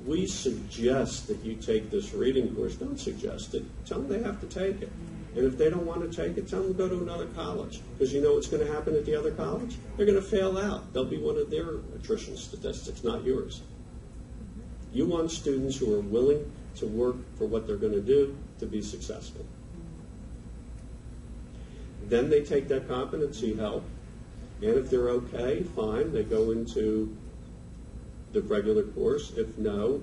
We suggest that you take this reading course. Don't suggest it. Tell them they have to take it. And if they don't want to take it, tell them to go to another college. Because you know what's going to happen at the other college? They're going to fail out. They'll be one of their attrition statistics, not yours. You want students who are willing to work for what they're going to do to be successful. Then they take that competency help, and if they're okay, fine, they go into the regular course. If no,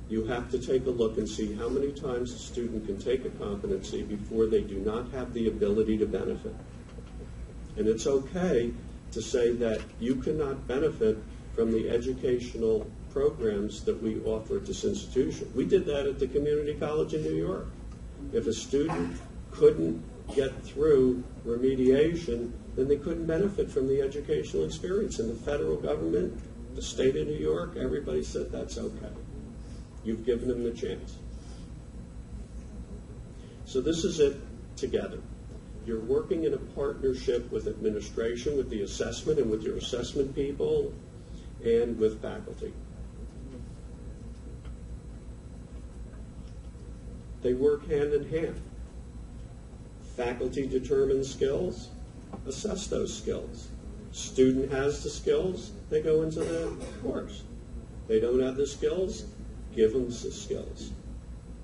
you have to take a look and see how many times a student can take a competency before they do not have the ability to benefit. And it's okay to say that you cannot benefit from the educational programs that we offer at this institution. We did that at the community college in New York. If a student couldn't get through remediation, then they couldn't benefit from the educational experience. And the federal government, the state of New York, everybody said that's okay. You've given them the chance. So this is it together. You're working in a partnership with administration, with the assessment, and with your assessment people, and with faculty. They work hand in hand. Faculty determines skills, assess those skills. Student has the skills, they go into the course. They don't have the skills, give them the skills.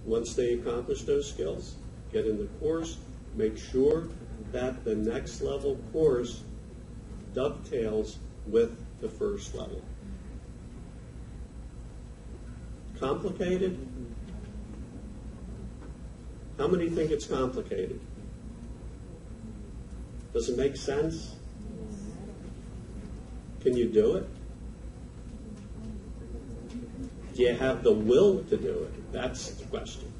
Once they accomplish those skills, get in the course, make sure that the next level course dovetails with the first level. Complicated? How many think it's complicated? Does it make sense? Can you do it? Do you have the will to do it? That's the question.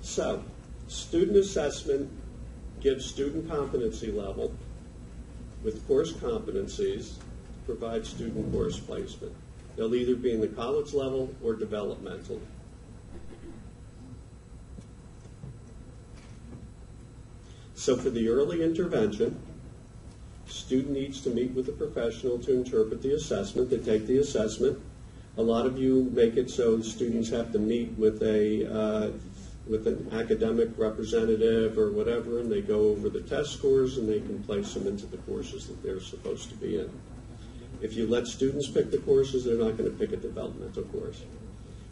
So, student assessment gives student competency level with course competencies, provide student course placement. They'll either be in the college level or developmental. So for the early intervention, student needs to meet with a professional to interpret the assessment. They take the assessment. A lot of you make it so students have to meet with an academic representative or whatever, and they go over the test scores and they can place them into the courses that they're supposed to be in. If you let students pick the courses, they're not going to pick a developmental course.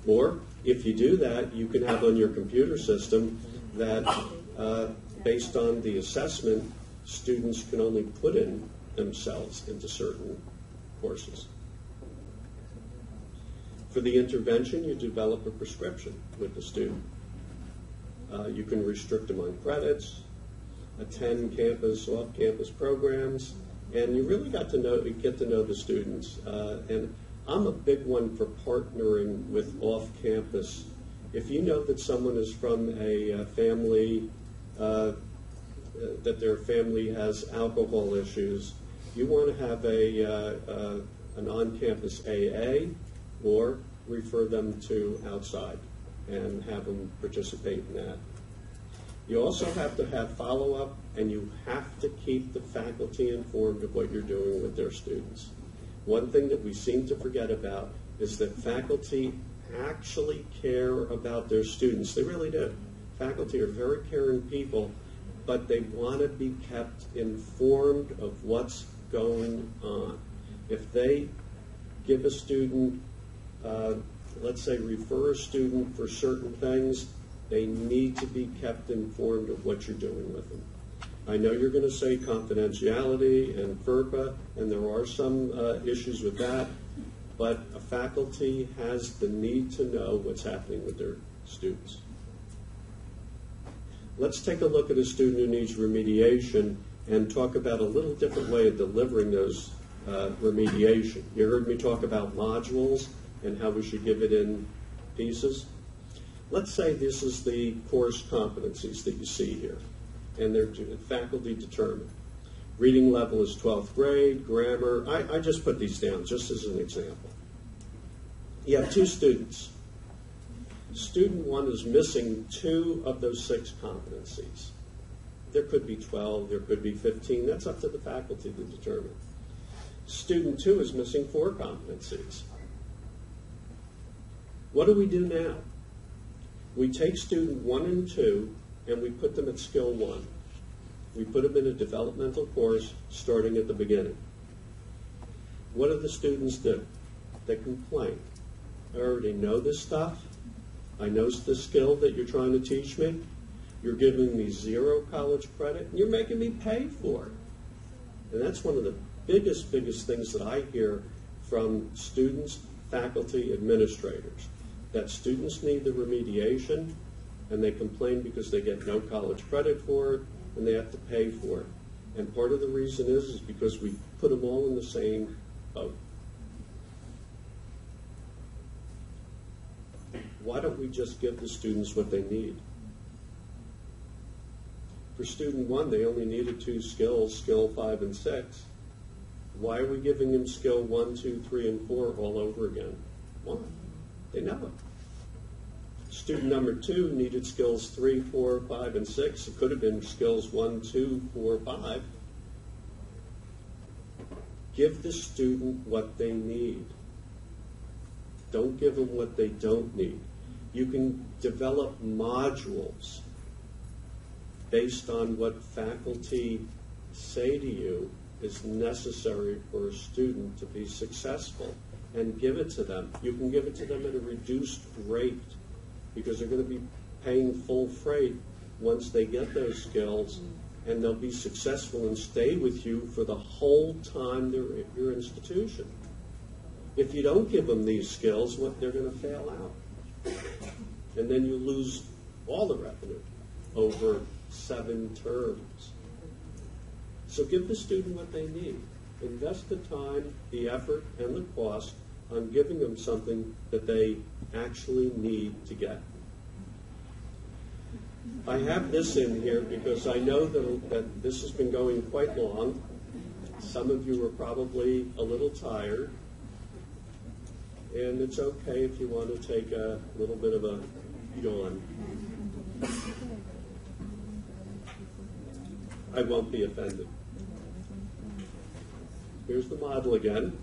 Or if you do that, you can have on your computer system that based on the assessment, students can only put in themselves into certain courses. For the intervention, you develop a prescription with the student. You can restrict them on credits, attend campus, off-campus programs, and you really get to know the students. And I'm a big one for partnering with off-campus. If you know that someone is from a family, that their family has alcohol issues, you want to have an on-campus AA or refer them to outside and have them participate in that. You also have to have follow-up, and you have to keep the faculty informed of what you're doing with their students. One thing that we seem to forget about is that faculty actually care about their students. They really do. Faculty are very caring people, but they want to be kept informed of what's going on. If they give a student, let's say refer a student for certain things, they need to be kept informed of what you're doing with them. I know you're going to say confidentiality and FERPA, and there are some issues with that, but a faculty has the need to know what's happening with their students. Let's take a look at a student who needs remediation and talk about a little different way of delivering those remediation. You heard me talk about modules and how we should give it in pieces. Let's say this is the course competencies that you see here, and they're faculty determined. Reading level is 12th grade, grammar. I just put these down just as an example. You have two students. Student 1 is missing 2 of those 6 competencies. There could be 12, there could be 15. That's up to the faculty to determine. Student 2 is missing 4 competencies. What do we do now? We take student 1 and 2 and we put them at skill 1. We put them in a developmental course starting at the beginning. What do the students do? They complain. I already know this stuff. I know the skill that you're trying to teach me. You're giving me 0 college credit, and you're making me pay for it. And that's one of the biggest things that I hear from students, faculty, administrators, that students need the remediation, and they complain because they get no college credit for it, and they have to pay for it. And part of the reason is because we put them all in the same boat. Why don't we just give the students what they need? For student 1, they only needed 2 skills, skill 5 and 6. Why are we giving them skill 1, 2, 3, and 4 all over again? Why? They know it. Student number 2 needed skills 3, 4, 5, and 6. It could have been skills 1, 2, 4, 5. Give the student what they need. Don't give them what they don't need. You can develop modules based on what faculty say to you is necessary for a student to be successful, and give it to them. You can give it to them at a reduced rate because they're going to be paying full freight once they get those skills, and they'll be successful and stay with you for the whole time they're at your institution. If you don't give them these skills, they're going to fail out. And then you lose all the revenue over 7 terms. So give the student what they need. Invest the time, the effort, and the cost on giving them something that they actually need to get. I have this in here because I know that this has been going quite long. Some of you are probably a little tired. And it's okay if you want to take a little bit of a yawn. I won't be offended. Here's the model again.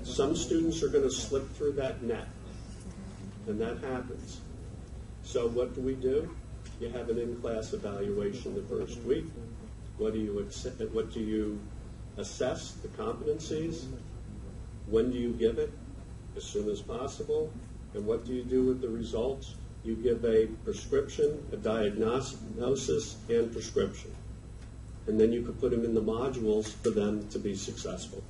Some students are going to slip through that net, and that happens. So what do? You have an in-class evaluation the first week. What do you assess the competencies? When do you give it? As soon as possible. And what do you do with the results? You give a prescription, a diagnosis, and prescription. And then you could put them in the modules for them to be successful.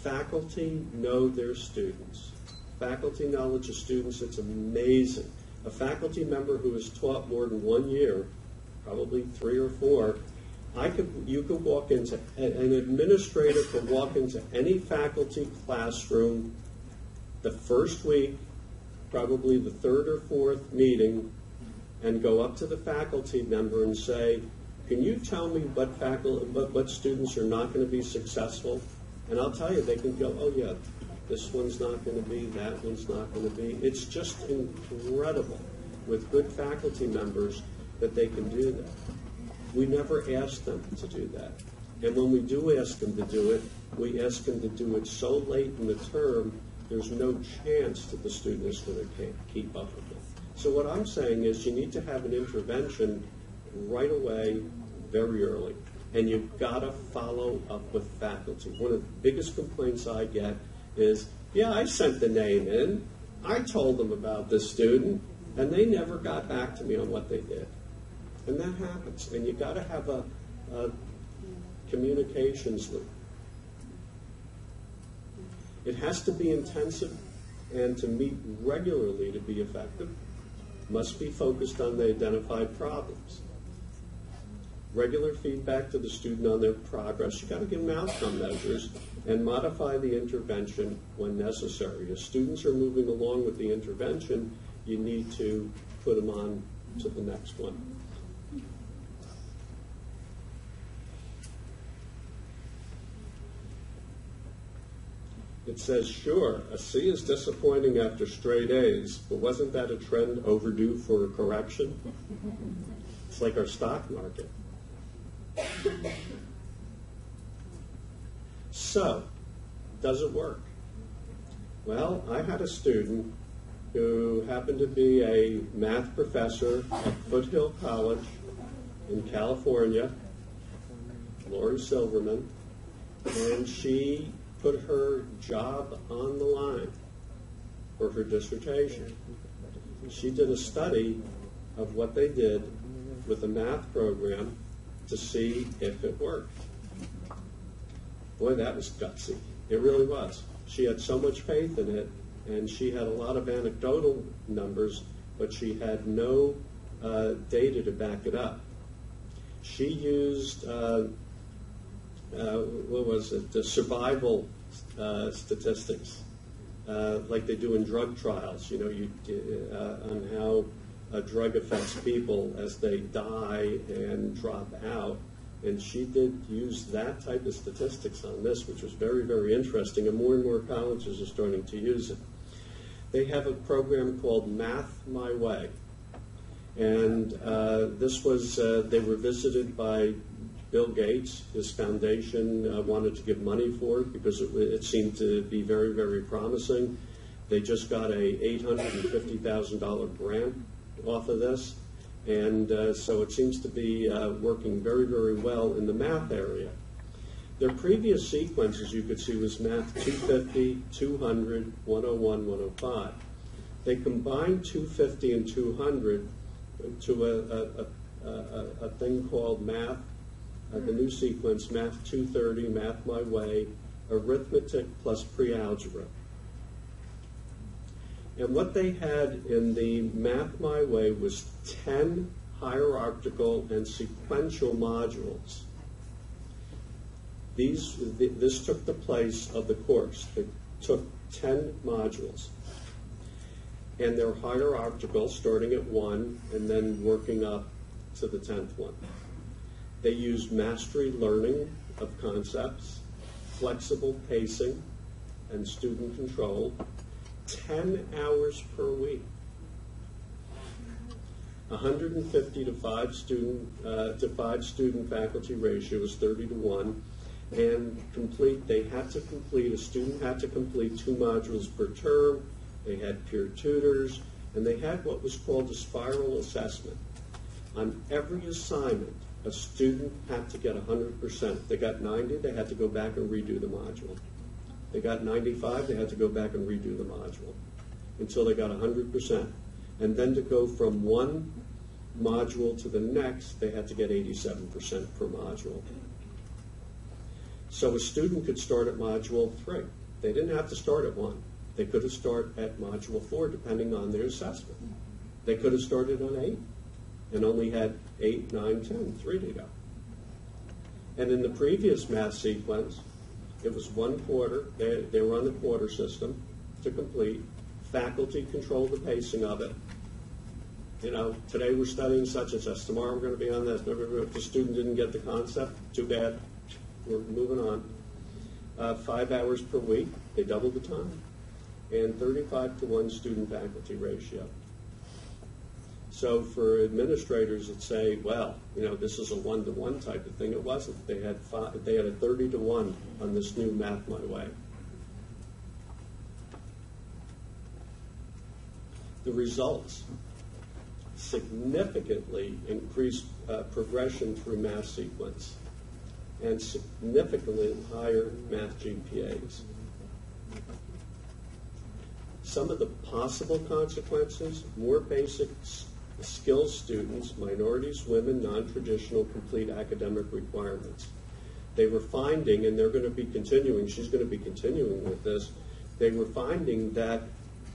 Faculty know their students. Faculty knowledge of students, it's amazing. A faculty member who has taught more than 1 year, probably 3 or 4, you could walk into, an administrator could walk into any faculty classroom the first week, probably the 3rd or 4th meeting, and go up to the faculty member and say, can you tell me what students are not going to be successful? And I'll tell you, they can go, oh yeah, this one's not going to be, that one's not going to be. It's just incredible with good faculty members that they can do that. We never ask them to do that. And when we do ask them to do it, we ask them to do it so late in the term, there's no chance that the student is going to keep up with it. So what I'm saying is you need to have an intervention right away, very early. And you've got to follow up with faculty. One of the biggest complaints I get is, yeah, I sent the name in, I told them about this student, and they never got back to me on what they did. And that happens. And you've got to have a communications loop. It has to be intensive, and to meet regularly to be effective, must be focused on the identified problems. Regular feedback to the student on their progress. You've got to give them outcome measures and modify the intervention when necessary. As students are moving along with the intervention, you need to put them on to the next one. It says, sure, a C is disappointing after straight A's, but wasn't that a trend overdue for a correction? It's like our stock market. So, does it work? Well, I had a student who happened to be a math professor at Foothill College in California, Lori Silverman, and she put her job on the line for her dissertation. She did a study of what they did with a math program to see if it worked. Boy, that was gutsy. It really was. She had so much faith in it, and she had a lot of anecdotal numbers, but she had no data to back it up. She used, the survival statistics, like they do in drug trials, on how a drug affects people as they die and drop out. And she did use that type of statistics on this, which was very, very interesting, and more colleges are starting to use it. They have a program called Math My Way. And this was, they were visited by Bill Gates. His foundation wanted to give money for it because it seemed to be very, very promising. They just got a $850,000 grant off of this. And so it seems to be working very, very well in the math area. Their previous sequence, as you could see, was Math 250, 200, 101, 105. They combined 250 and 200 to a thing called Math, the new sequence, Math 230, Math My Way, Arithmetic plus Pre-Algebra. And what they had in the Math My Way was 10 hierarchical and sequential modules. This took the place of the course. They took 10 modules. And they're hierarchical, starting at 1 and then working up to the 10th one. They used mastery learning of concepts, flexible pacing, and student control. 10 hours per week. 150 to 5 student faculty ratio is 30 to 1, and a student had to complete 2 modules per term. They had peer tutors, and they had what was called a spiral assessment. On every assignment, a student had to get 100%. If they got 90, they had to go back and redo the module. They got 95, they had to go back and redo the module until they got 100%. And then to go from one module to the next, they had to get 87% per module. So a student could start at module 3. They didn't have to start at 1. They could have started at module 4, depending on their assessment. They could have started on 8 and only had 8, 9, 10, 3 to go. And in the previous math sequence, it was 1 quarter. They were on the quarter system to complete. Faculty controlled the pacing of it. Today we're studying such and such. Tomorrow we're going to be on this. If the student didn't get the concept, too bad. We're moving on. 5 hours per week. They doubled the time. And 35 to 1 student-faculty ratio. So for administrators that say, well, this is a 1-to-1 type of thing, it wasn't. They had a 30 to 1 on this new Math My Way. The results significantly increased progression through math sequence and significantly higher math GPAs. Some of the possible consequences: more basic skills students, minorities, women, non-traditional, complete academic requirements. They were finding, and they're going to be continuing, she's going to be continuing with this, they were finding that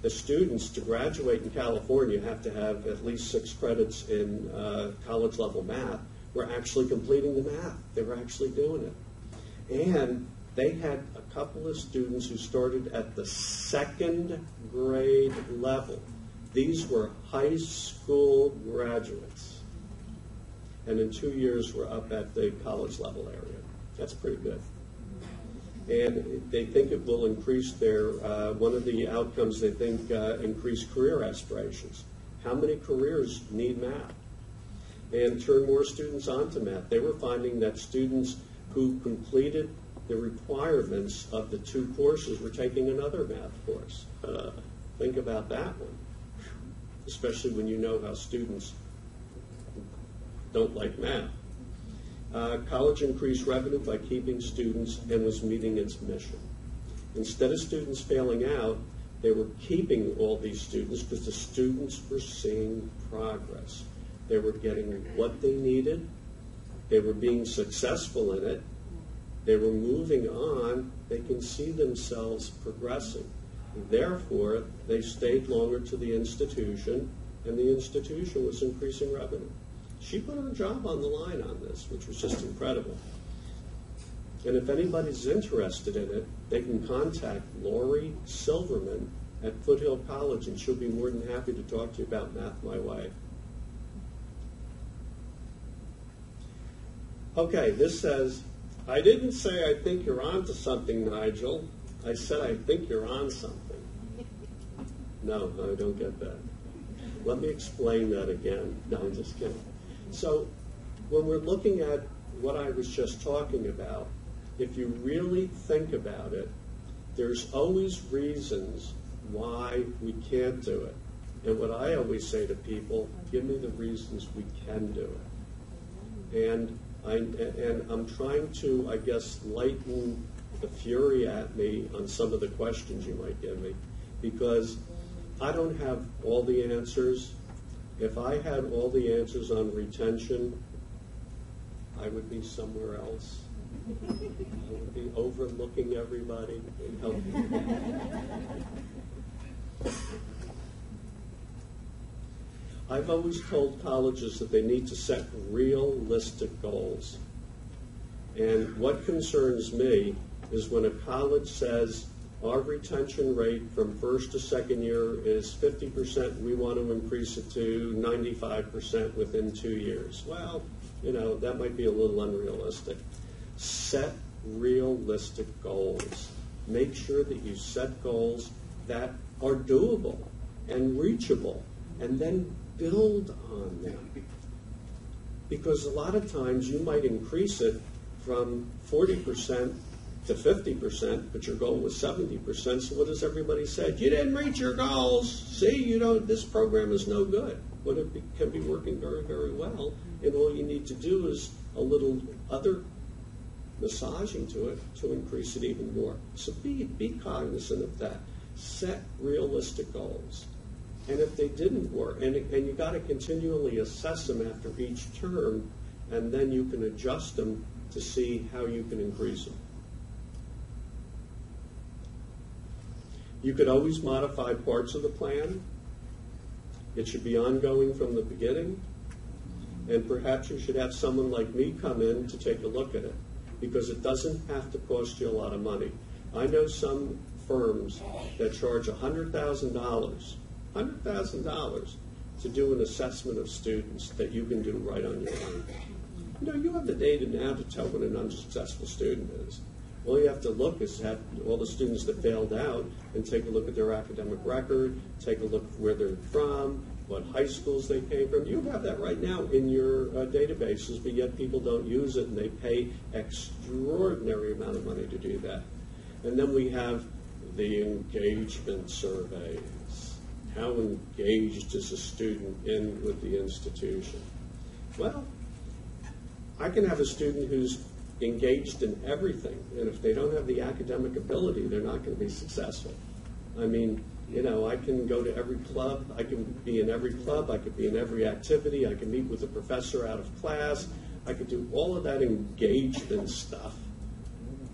the students to graduate in California have to have at least 6 credits in college level math. Were actually completing the math. They were actually doing it. And they had a couple of students who started at the 2nd grade level. These were high school graduates. And in 2 years were up at the college level area. That's pretty good. And they think it will increase their, one of the outcomes they think increase career aspirations. How many careers need math? And turn more students onto math. They were finding that students who completed the requirements of the 2 courses were taking another math course. Think about that one, especially when you know how students don't like math. College increased revenue by keeping students and was meeting its mission. Instead of students failing out, They were keeping all these students because the students were seeing progress. They were getting what they needed. They were being successful in it. They were moving on. They can see themselves progressing. Therefore, they stayed longer to the institution, and the institution was increasing revenue. She put her job on the line on this, which was just incredible. And if anybody's interested in it, they can contact Lori Silverman at Foothill College, and she'll be more than happy to talk to you about Math My Way. Okay, this says, I didn't say I think you're on to something, Nigel. I said I think you're on something. No, I don't get that. Let me explain that again. No, I'm just kidding. So when we're looking at what I was just talking about, if you really think about it, there's always reasons why we can't do it. And what I always say to people, give me the reasons we can do it. And I'm trying to, I guess, lighten the fury at me on some of the questions you might give me, because I don't have all the answers. If I had all the answers on retention, I would be somewhere else. I would be overlooking everybody and helping. I've always told colleges that they need to set realistic goals. And what concerns me is when a college says, our retention rate from first to second year is 50%, we want to increase it to 95% within 2 years. Well, that might be a little unrealistic. Set realistic goals. Make sure that you set goals that are doable and reachable, and then build on them. Because a lot of times you might increase it from 40% to 50%, but your goal was 70%, so what does everybody say? You didn't reach your goals. See, this program is no good. When it can be working very, very well, and all you need to do is a little other massaging to it to increase it even more. So be cognizant of that. Set realistic goals. And if they didn't work, and you got to continually assess them after each term, and then you can adjust them to see how you can increase them. You could always modify parts of the plan. It should be ongoing from the beginning. And perhaps you should have someone like me come in to take a look at it, because it doesn't have to cost you a lot of money. I know some firms that charge $100,000 to do an assessment of students that you can do right on your own. You have the data now to tell what an unsuccessful student is. All you have to look is at all the students that failed out and take a look at their academic record, take a look at where they're from, what high schools they came from. You have that right now in your databases, but yet people don't use it, and they pay extraordinary amount of money to do that. And then we have the engagement surveys. How engaged is a student in with the institution? Well, I can have a student who's engaged in everything, and if they don't have the academic ability, they're not going to be successful. I mean, I can go to every club, I can be in every club, I could be in every activity, I can meet with a professor out of class, I could do all of that engagement stuff.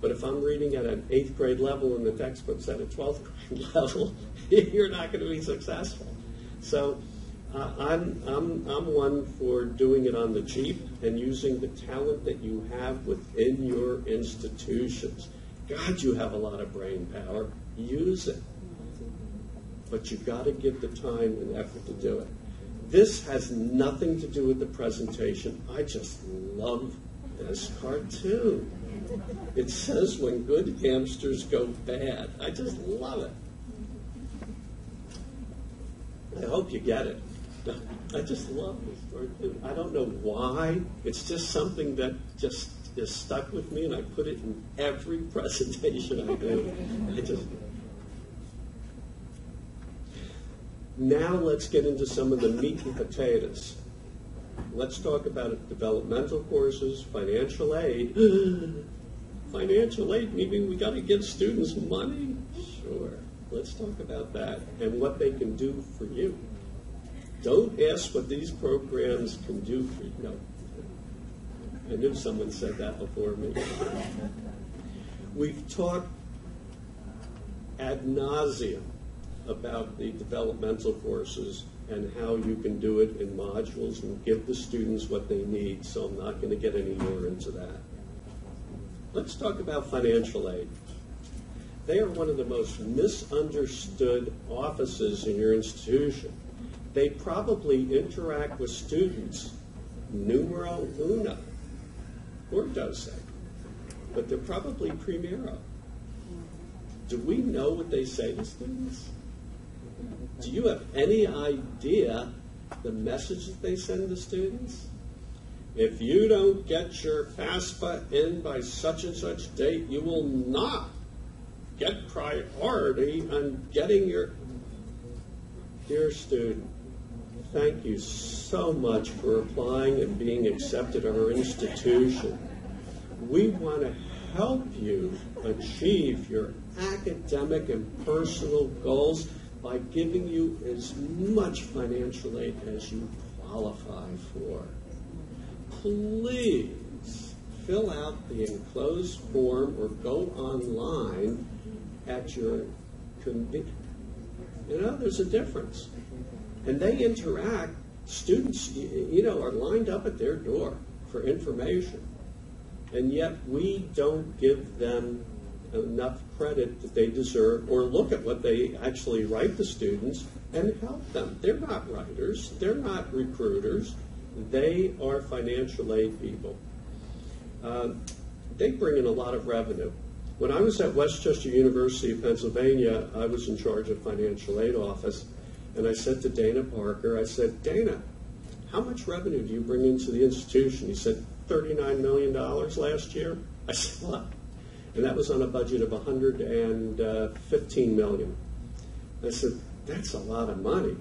But if I'm reading at an 8th grade level and the textbook's at a 12th grade level, you're not going to be successful. So I'm one for doing it on the cheap and using the talent that you have within your institutions. God, you have a lot of brain power. Use it. But you've got to give the time and effort to do it. This has nothing to do with the presentation. I just love this cartoon. It says when good hamsters go bad. I just love it. I hope you get it. I just love this cartoon. I don't know why. It's just something that just is stuck with me, and I put it in every presentation I do. Now let's get into some of the meat and potatoes. Let's talk about developmental courses, financial aid. Financial aid, meaning we got to give students money? Sure. Let's talk about that and what they can do for you. Don't ask what these programs can do for you. No. I knew someone said that before me. We've talked ad nauseum about the developmental courses and how you can do it in modules and give the students what they need, so I'm not going to get any more into that. Let's talk about financial aid. They are one of the most misunderstood offices in your institution. They probably interact with students numero uno, or does they? But they're probably primero. Do we know what they say to students? Do you have any idea the message that they send to students? If you don't get your FAFSA in by such and such date, you will not get priority on getting your... Dear student, thank you so much for applying and being accepted at our institution. We want to help you achieve your academic and personal goals by giving you as much financial aid as you qualify for. Please fill out the enclosed form or go online at your convenience. You know, there's a difference. And they interact. Students, are lined up at their door for information. And yet we don't give them enough credit that they deserve, or look at what they actually write to students and help them. They're not writers. They're not recruiters. They are financial aid people. They bring in a lot of revenue. When I was at Westchester University of Pennsylvania, I was in charge of financial aid office, and I said to Dana Parker, I said, Dana, how much revenue do you bring into the institution? He said, $39 million last year. I said, what? And that was on a budget of $115 million. I said, that's a lot of money.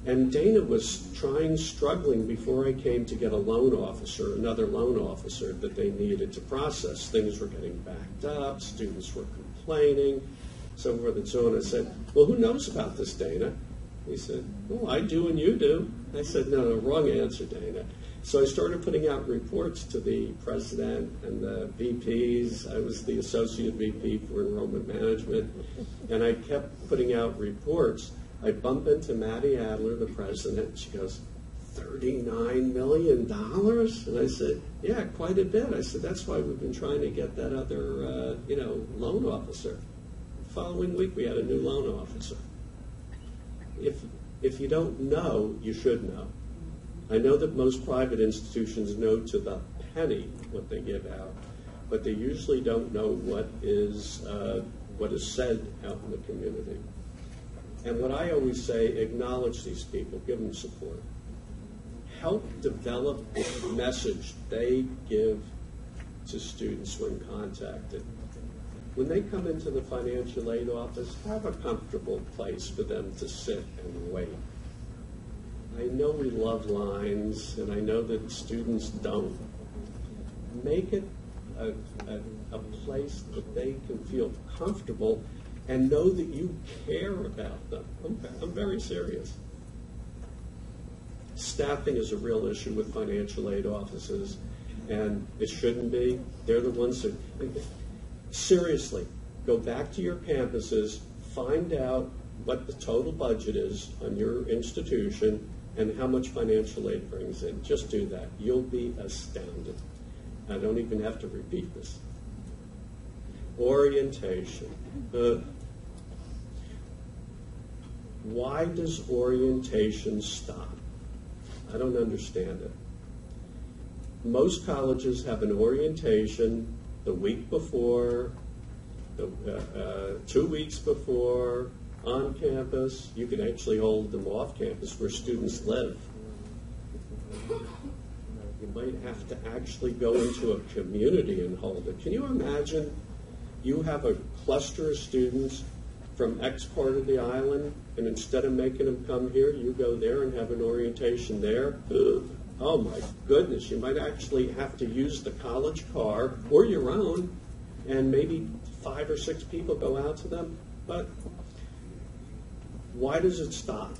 And Dana was struggling before I came to get a loan officer, another loan officer that they needed to process. Things were getting backed up, students were complaining, so forth and so on. I said, well, who knows about this, Dana? He said, well, I do and you do. I said, no, wrong answer, Dana. So I started putting out reports to the president and the VPs. I was the associate VP for enrollment management, and I kept putting out reports. I bump into Maddie Adler, the president. She goes, $39 million? And I said, yeah, quite a bit. I said, that's why we've been trying to get that other, loan officer. The following week, we had a new loan officer. If you don't know, you should know. I know that most private institutions know to the penny what they give out, but they usually don't know what is said out in the community. And what I always say, acknowledge these people, give them support. Help develop the message they give to students when contacted. When they come into the financial aid office, have a comfortable place for them to sit and wait. I know we love lines, and I know that students don't. Make it a place that they can feel comfortable and know that you care about them. I'm very serious. Staffing is a real issue with financial aid offices, and it shouldn't be. They're the ones that... Seriously, go back to your campuses, find out what the total budget is on your institution and how much financial aid brings in. Just do that. You'll be astounded. I don't even have to repeat this. Orientation. Why does orientation stop? I don't understand it. Most colleges have an orientation the week before, 2 weeks before, on campus. You can actually hold them off campus where students live. You might have to actually go into a community and hold it. Can you imagine you have a cluster of students from X part of the island, and instead of making them come here, you go there and have an orientation there? Oh my goodness, you might actually have to use the college car or your own, and maybe 5 or 6 people go out to them. But Why does it stop?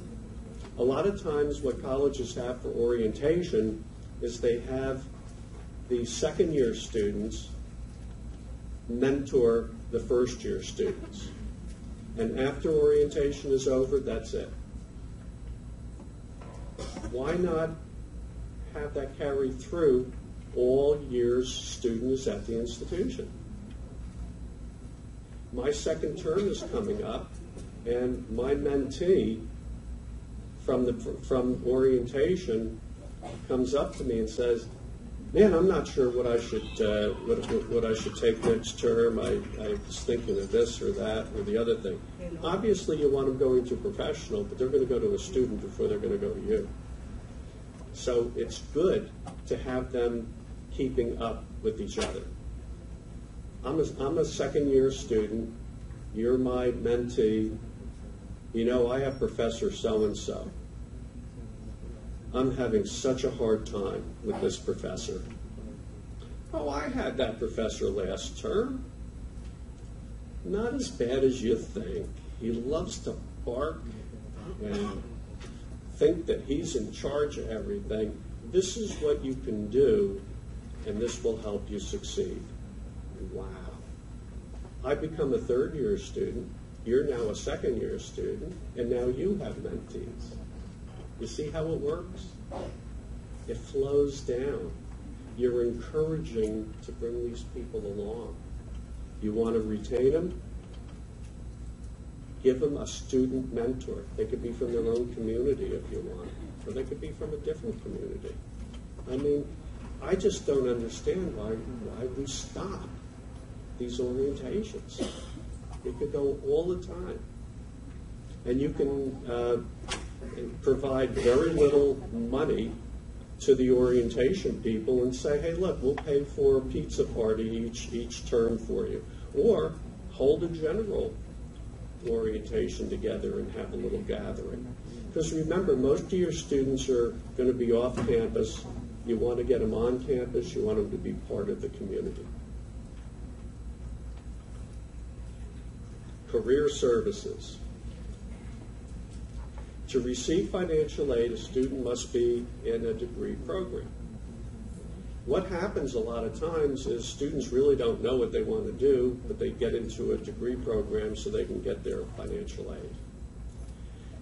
A lot of times what colleges have for orientation is they have the second-year students mentor the first-year students. And after orientation is over, that's it. Why not have that carry through all years students at the institution? My second term is coming up, and my mentee from orientation comes up to me and says, "Man, I'm not sure what I should what I should take next term. I was thinking of this or that or the other thing." Obviously, you want them going to a professional, but they're going to go to a student before they're going to go to you. So it's good to have them keeping up with each other. I'm a second-year student. You're my mentee. You know, I have Professor so-and-so. I'm having such a hard time with this professor. Oh, I had that professor last term. Not as bad as you think. He loves to bark and think that he's in charge of everything. This is what you can do, and this will help you succeed. Wow. I become a third-year student. You're now a second-year student, and now you have mentees. You see how it works? It flows down. You're encouraging to bring these people along. You want to retain them? Give them a student mentor. They could be from their own community if you want, or they could be from a different community. I mean, I just don't understand why we stop these orientations. It could go all the time. And you can provide very little money to the orientation people and say, "Hey, look, we'll pay for a pizza party each term for you." Or hold a general orientation together and have a little gathering. Because remember, most of your students are going to be off campus. You want to get them on campus. You want them to be part of the community. Career services. To receive financial aid, a student must be in a degree program. What happens a lot of times is students really don't know what they want to do, but they get into a degree program so they can get their financial aid.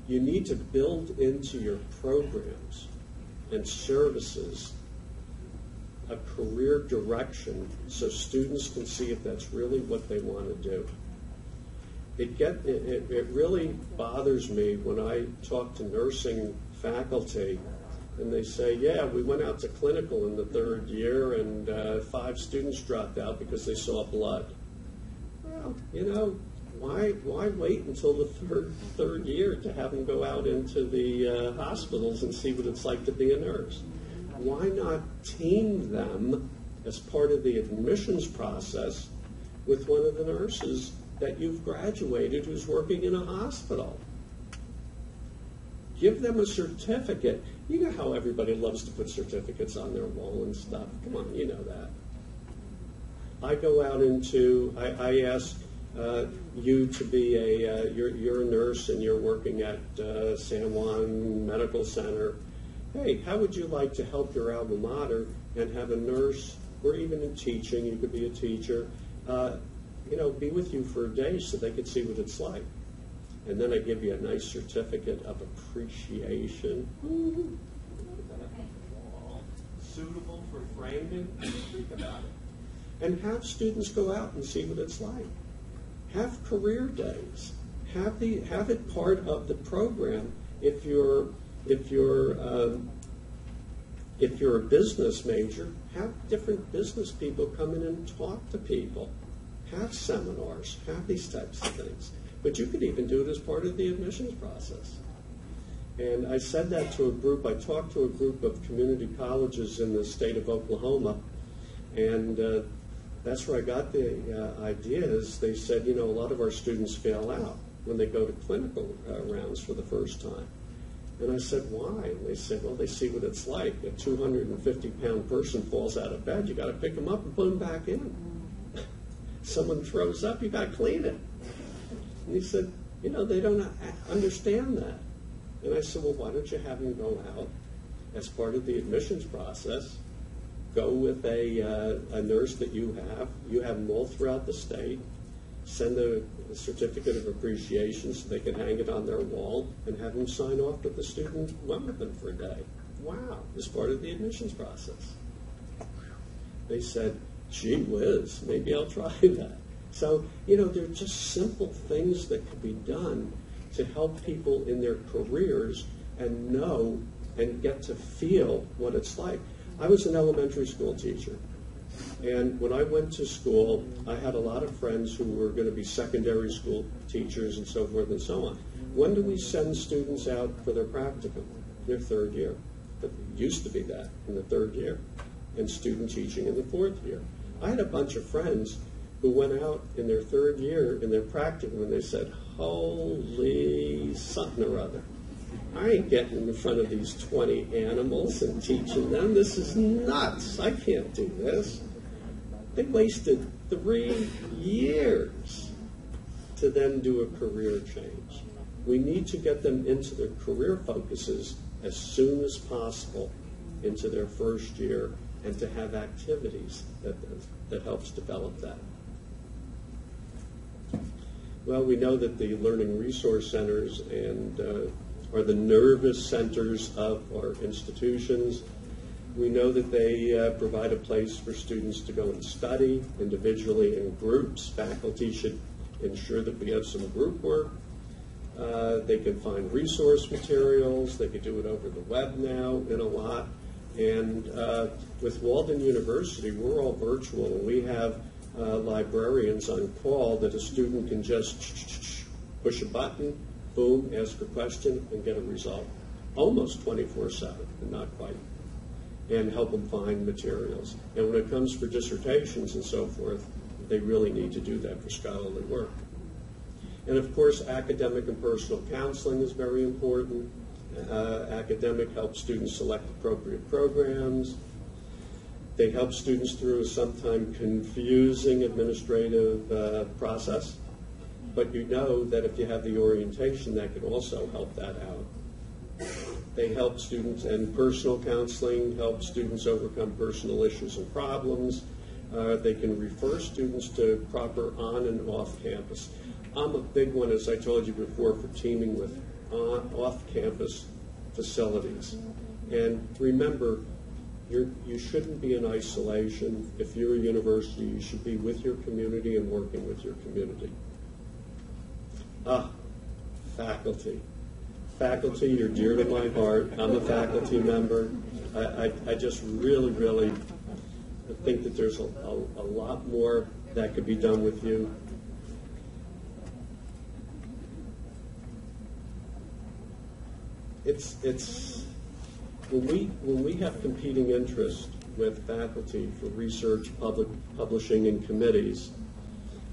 You need to build into your programs and services a career direction so students can see if that's really what they want to do. It really bothers me when I talk to nursing faculty and they say, "Yeah, we went out to clinical in the third year and 5 students dropped out because they saw blood." Well, you know, why wait until the third year to have them go out into the hospitals and see what it's like to be a nurse? Why not team them as part of the admissions process with one of the nurses that you've graduated who's working in a hospital? Give them a certificate. You know how everybody loves to put certificates on their wall and stuff. Come on, you know that. I go out into, I ask you to be you're a nurse and you're working at San Juan Medical Center. Hey, how would you like to help your alma mater and have a nurse, or even in teaching, you could be a teacher, be with you for a day so they could see what it's like. And then I give you a nice certificate of appreciation. Suitable for framing. Think about it. And have students go out and see what it's like. Have career days. Have it part of the program. If you're a business major, have different business people come in and talk to people. Have seminars. Have these types of things. But you could even do it as part of the admissions process. And I said that to a group. I talked to a group of community colleges in the state of Oklahoma, and that's where I got the idea. Is they said, a lot of our students fail out when they go to clinical rounds for the first time. And I said, why? And they said, well, they see what it's like. A 250-pound person falls out of bed. You got to pick them up and put them back in. Someone throws up, you got to clean it. And he said, You know, they don't understand that. And I said, well, why don't you have them go out as part of the admissions process, go with a nurse that you have them all throughout the state, send a certificate of appreciation so they can hang it on their wall, and have them sign off that the student went with them for a day. Wow, as part of the admissions process. They said, gee whiz, maybe I'll try that. So, you know, they're just simple things that can be done to help people in their careers and know and get to feel what it's like. I was an elementary school teacher, and when I went to school, I had a lot of friends who were going to be secondary school teachers and so forth and so on. When do we send students out for their practicum? Their third year. It used to be that, in the third year, and student teaching in the fourth year. I had a bunch of friends who went out in their third year in their practicum, and they said, holy something or other. I ain't getting in front of these 20 animals and teaching them. This is nuts. I can't do this. They wasted 3 years to then do a career change. We need to get them into their career focuses as soon as possible into their first year, and to have activities that helps develop that. Well, we know that the Learning Resource Centers are the nervous centers of our institutions. We know that they provide a place for students to go and study individually in groups. Faculty should ensure that we have some group work. They can find resource materials. They can do it over the web now in a lot. And with Walden University, we're all virtual, and we have librarians on call that a student can just push a button, boom, ask a question, and get a result. Almost 24/7, and not quite. And help them find materials. And when it comes for dissertations and so forth, they really need to do that for scholarly work. And of course, academic and personal counseling is very important. Academic helps students select appropriate programs. They help students through a sometimes confusing administrative process. But you know that if you have the orientation, that can also help that out. They help students, and personal counseling helps students overcome personal issues and problems. They can refer students to proper on and off campus. I'm a big one, as I told you before, for teaming with off-campus facilities. And remember, you shouldn't be in isolation. If you're a university, you should be with your community and working with your community. Faculty. Faculty, you're dear to my heart. I'm a faculty member. I just really, really think that there's a lot more that could be done with you. It's when we have competing interests with faculty for research, publishing, and committees,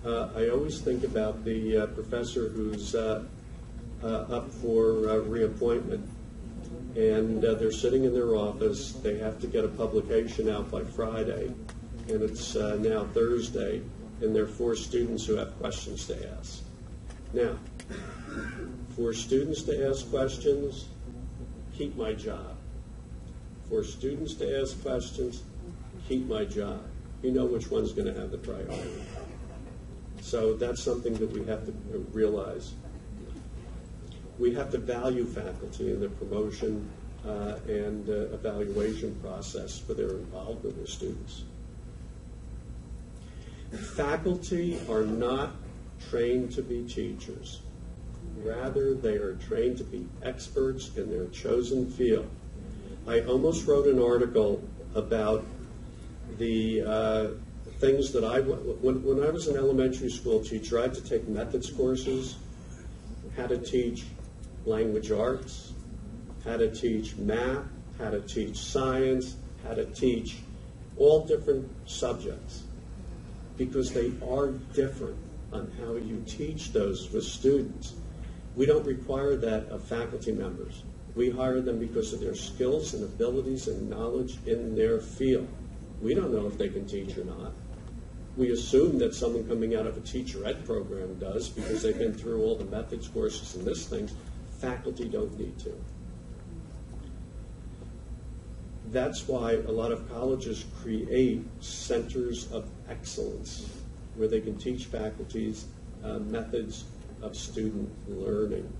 I always think about the professor who's up for reappointment, and they're sitting in their office. They have to get a publication out by Friday, and it's now Thursday, and there are 4 students who have questions to ask. Now, for students to ask questions, keep my job. For students to ask questions, keep my job. You know which one's going to have the priority. So that's something that we have to realize. We have to value faculty in the promotion and evaluation process for their involvement with students. Faculty are not trained to be teachers. Rather, they are trained to be experts in their chosen field. I almost wrote an article about the things that when I was an elementary school teacher, I had to take methods courses, how to teach language arts, how to teach math, how to teach science, how to teach all different subjects, because they are different on how you teach those with students. We don't require that of faculty members. We hire them because of their skills and abilities and knowledge in their field. We don't know if they can teach or not. We assume that someone coming out of a teacher ed program does because they've been through all the methods courses and this thing. Faculty don't need to. That's why a lot of colleges create centers of excellence where they can teach faculties methods of student learning.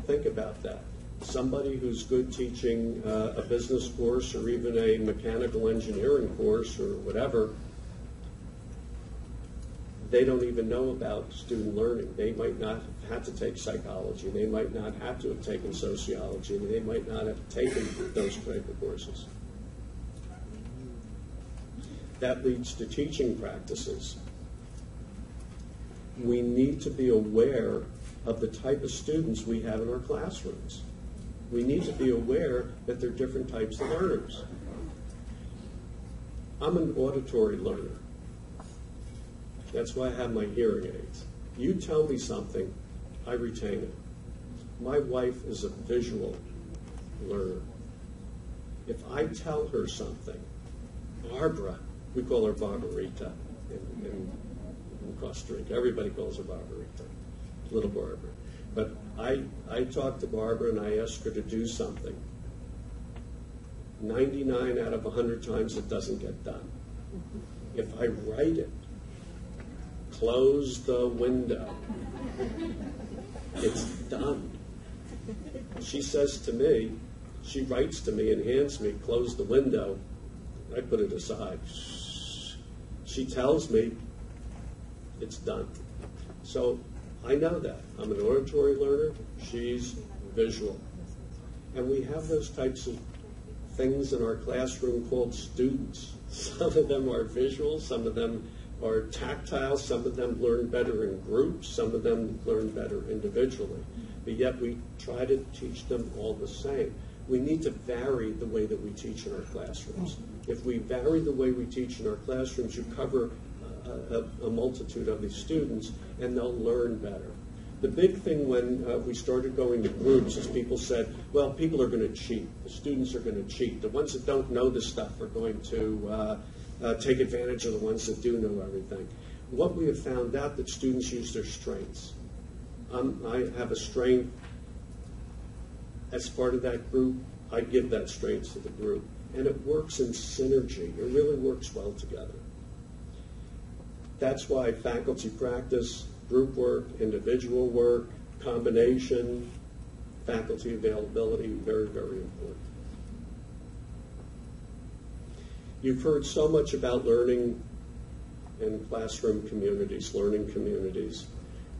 Think about that. Somebody who's good teaching a business course or even a mechanical engineering course or whatever, they don't even know about student learning. They might not have had to take psychology. They might not have to have taken sociology. They might not have taken those type of courses. That leads to teaching practices. We need to be aware of the type of students we have in our classrooms. We need to be aware that there are different types of learners. I'm an auditory learner. That's why I have my hearing aids. You tell me something, I retain it. My wife is a visual learner. If I tell her something, Barbara, we call her Barbarita in Costa Rica. Everybody calls her Barbarita, little Barbara. But I talk to Barbara and I ask her to do something. 99 out of 100 times it doesn't get done. If I write it, close the window, it's done. She says to me, she writes to me and hands me, close the window. I put it aside. She tells me, it's done. So I know that. I'm an auditory learner. She's visual. And we have those types of things in our classroom called students. Some of them are visual, some of them are tactile, some of them learn better in groups, some of them learn better individually. But yet we try to teach them all the same. We need to vary the way that we teach in our classrooms. If we vary the way we teach in our classrooms, you cover a multitude of these students, and they'll learn better. The big thing when we started going to groups is people said, well, people are going to cheat. The students are going to cheat. The ones that don't know this stuff are going to take advantage of the ones that do know everything. What we have found out that students use their strengths. I have a strength as part of that group. I give that strength to the group. And it works in synergy. It really works well together. That's why faculty practice, group work, individual work, combination, faculty availability, very, very important. You've heard so much about learning in classroom communities, learning communities,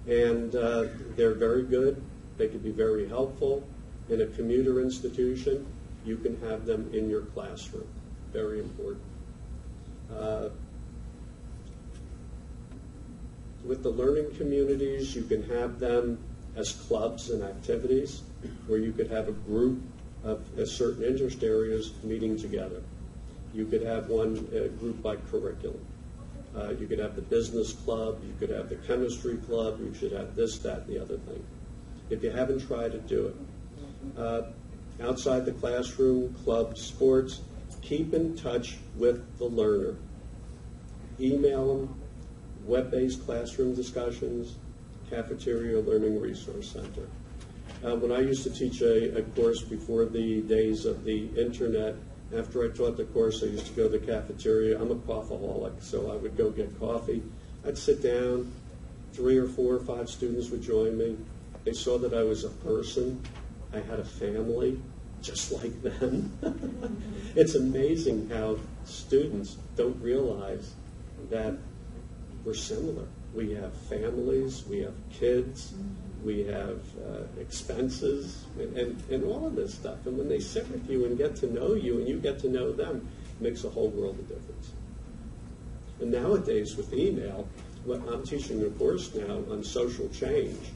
and they're very good. They can be very helpful. In a commuter institution, you can have them in your classroom. Very important. With the learning communities, you can have them as clubs and activities where you could have a group of certain interest areas meeting together. You could have one group by curriculum. You could have the business club. You could have the chemistry club. You should have this, that, and the other thing. If you haven't tried it, do it. Outside the classroom, clubs, sports, keep in touch with the learner. Email them. Web-based classroom discussions, cafeteria learning resource center. When I used to teach a course before the days of the internet, after I taught the course, I used to go to the cafeteria. I'm a coffeeholic, so I would go get coffee. I'd sit down, 3 or 4 or 5 students would join me. They saw that I was a person. I had a family, just like them. It's amazing how students don't realize that we're similar. We have families, we have kids, we have expenses, and all of this stuff. And when they sit with you and get to know you and you get to know them, it makes a whole world of difference. And nowadays with email, I'm teaching a course now on social change.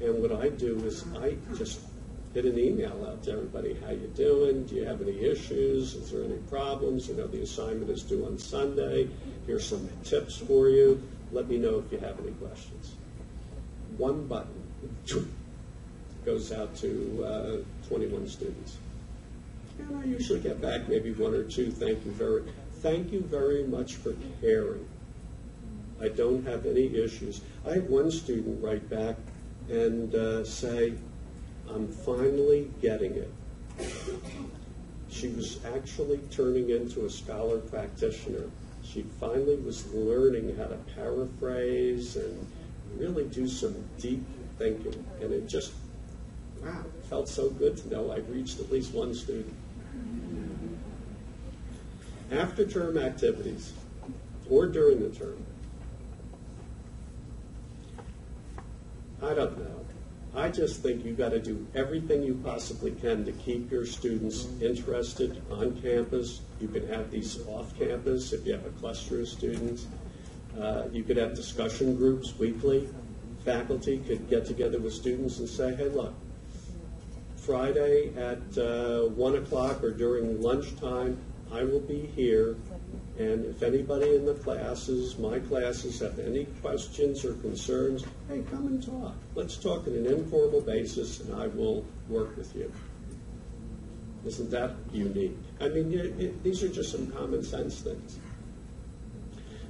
And what I do is I just get an email out to everybody. How you doing? Do you have any issues? Is there any problems? You know, the assignment is due on Sunday. Here's some tips for you. Let me know if you have any questions. One button goes out to 21 students. And I usually get back maybe 1 or 2. Thank you very much for caring. I don't have any issues. I had one student write back and say, I'm finally getting it. She was actually turning into a scholar practitioner. She finally was learning how to paraphrase and really do some deep thinking. And it just, wow, felt so good to know I'd reached at least one student. After term activities, or during the term, I don't know. I just think you've got to do everything you possibly can to keep your students interested on campus. You can have these off campus if you have a cluster of students. You could have discussion groups weekly. Faculty could get together with students and say, hey, look, Friday at 1 o'clock or during lunchtime, I will be here. And if anybody in the classes, my classes, have any questions or concerns, hey, come and talk. Let's talk on an informal basis, and I will work with you. Isn't that unique? I mean, these are just some common sense things.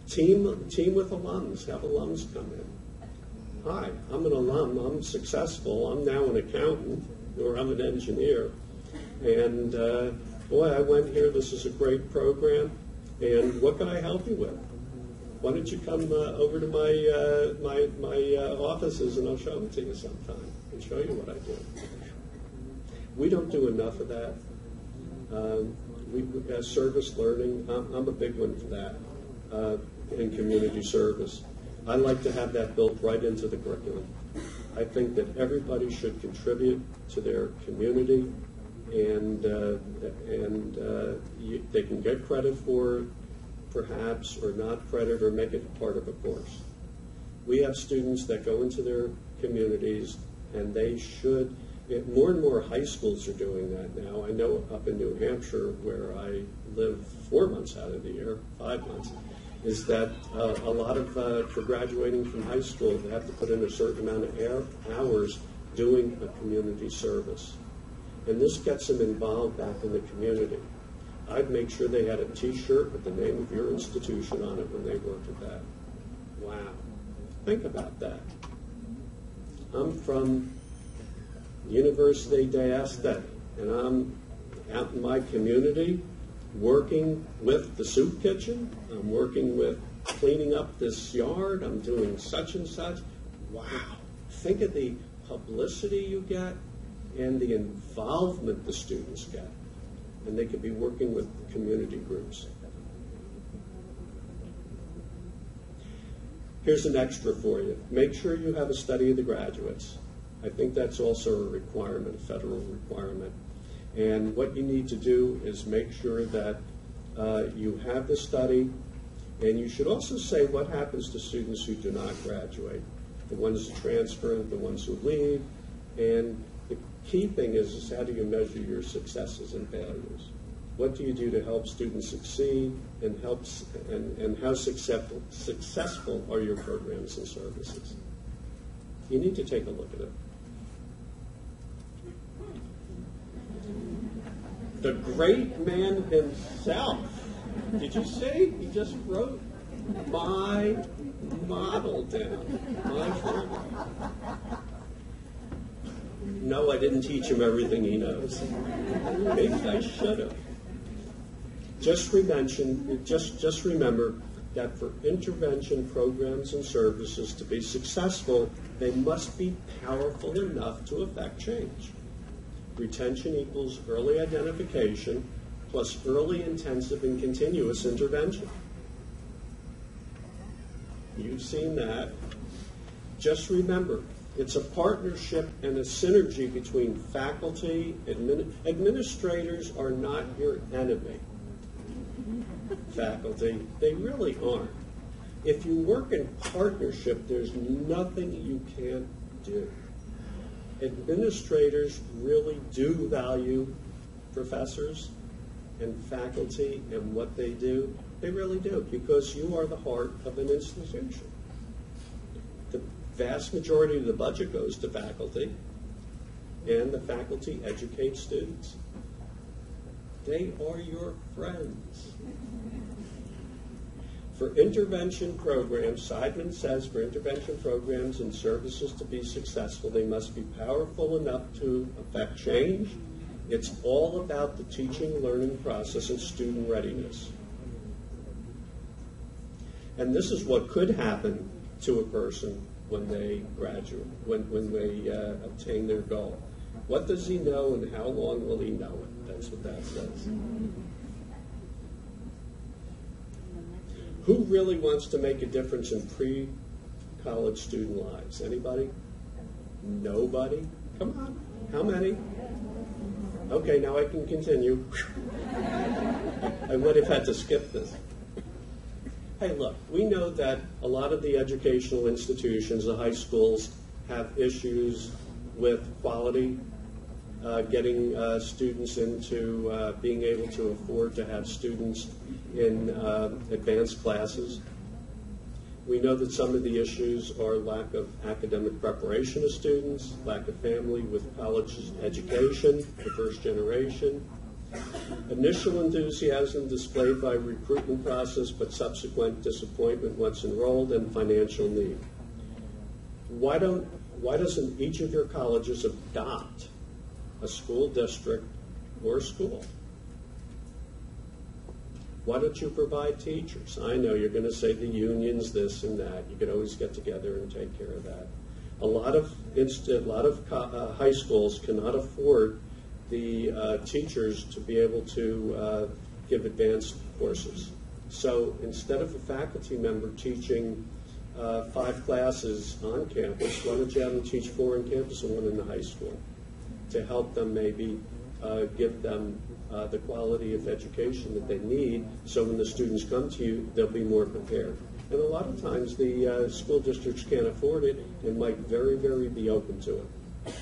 Team with alums. Have alums come in. Hi, I'm an alum. I'm successful. I'm now an accountant, or I'm an engineer. And boy, I went here. This is a great program. And what can I help you with? Why don't you come over to my offices, and I'll show them to you sometime and show you what I do. We don't do enough of that. Service learning, I'm a big one for that in community service. I like to have that built right into the curriculum. I think that everybody should contribute to their community, and they can get credit for it, perhaps, or not credit, or make it part of a course. We have students that go into their communities, and they should. More and more high schools are doing that now. I know up in New Hampshire, where I live 4 months out of the year, 5 months, is that a lot of, for graduating from high school, they have to put in a certain amount of hours doing a community service. And this gets them involved back in the community. I'd make sure they had a T-shirt with the name of your institution on it when they worked at that. Wow. Think about that. I'm from University d'Este, and I'm out in my community working with the soup kitchen. I'm working with cleaning up this yard. I'm doing such and such. Wow. Think of the publicity you get and the involvement the students get. And they could be working with community groups. Here's an extra for you. Make sure you have a study of the graduates. I think that's also a requirement, a federal requirement. And what you need to do is make sure that you have the study, and you should also say what happens to students who do not graduate, the ones who transfer, the ones who leave, and the key thing is how do you measure your successes and failures? What do you do to help students succeed, and how successful are your programs and services? You need to take a look at it. The great man himself, did you see? He just wrote my model down, my formula. No, I didn't teach him everything he knows. Maybe I should have. Just remember that for intervention programs and services to be successful, they must be powerful enough to affect change. Retention equals early identification plus early, intensive, and continuous intervention. You've seen that. Just remember, it's a partnership and a synergy between faculty. Administrators are not your enemy. Faculty, they really aren't. If you work in partnership, there's nothing you can't do. Administrators really do value professors and faculty and what they do. They really do, because you are the heart of an institution. The vast majority of the budget goes to faculty, and the faculty educate students. They are your friends. For intervention programs, Seidman says for intervention programs and services to be successful, they must be powerful enough to affect change. It's all about the teaching, learning process and student readiness. And this is what could happen to a person when they graduate, when they obtain their goal. What does he know and how long will he know it? That's what that says. Who really wants to make a difference in pre-college student lives? Anybody? Nobody? Come on. How many? Okay, now I can continue. I would have had to skip this. Hey, look, we know that a lot of the educational institutions, the high schools, have issues with quality, getting students into being able to afford to have students in advanced classes. We know that some of the issues are lack of academic preparation of students, lack of family with college education, the first generation, initial enthusiasm displayed by recruitment process, but subsequent disappointment once enrolled, and financial need. Why doesn't each of your colleges adopt a school district or school? Why don't you provide teachers? I know you're going to say the unions, this and that. You could always get together and take care of that. A lot of high schools cannot afford the teachers to be able to give advanced courses. So instead of a faculty member teaching 5 classes on campus, why don't you have them teach 4 on campus and 1 in the high school to help them maybe give them the quality of education that they need, so when the students come to you, they'll be more prepared. And a lot of times the school districts can't afford it and might very, very be open to it.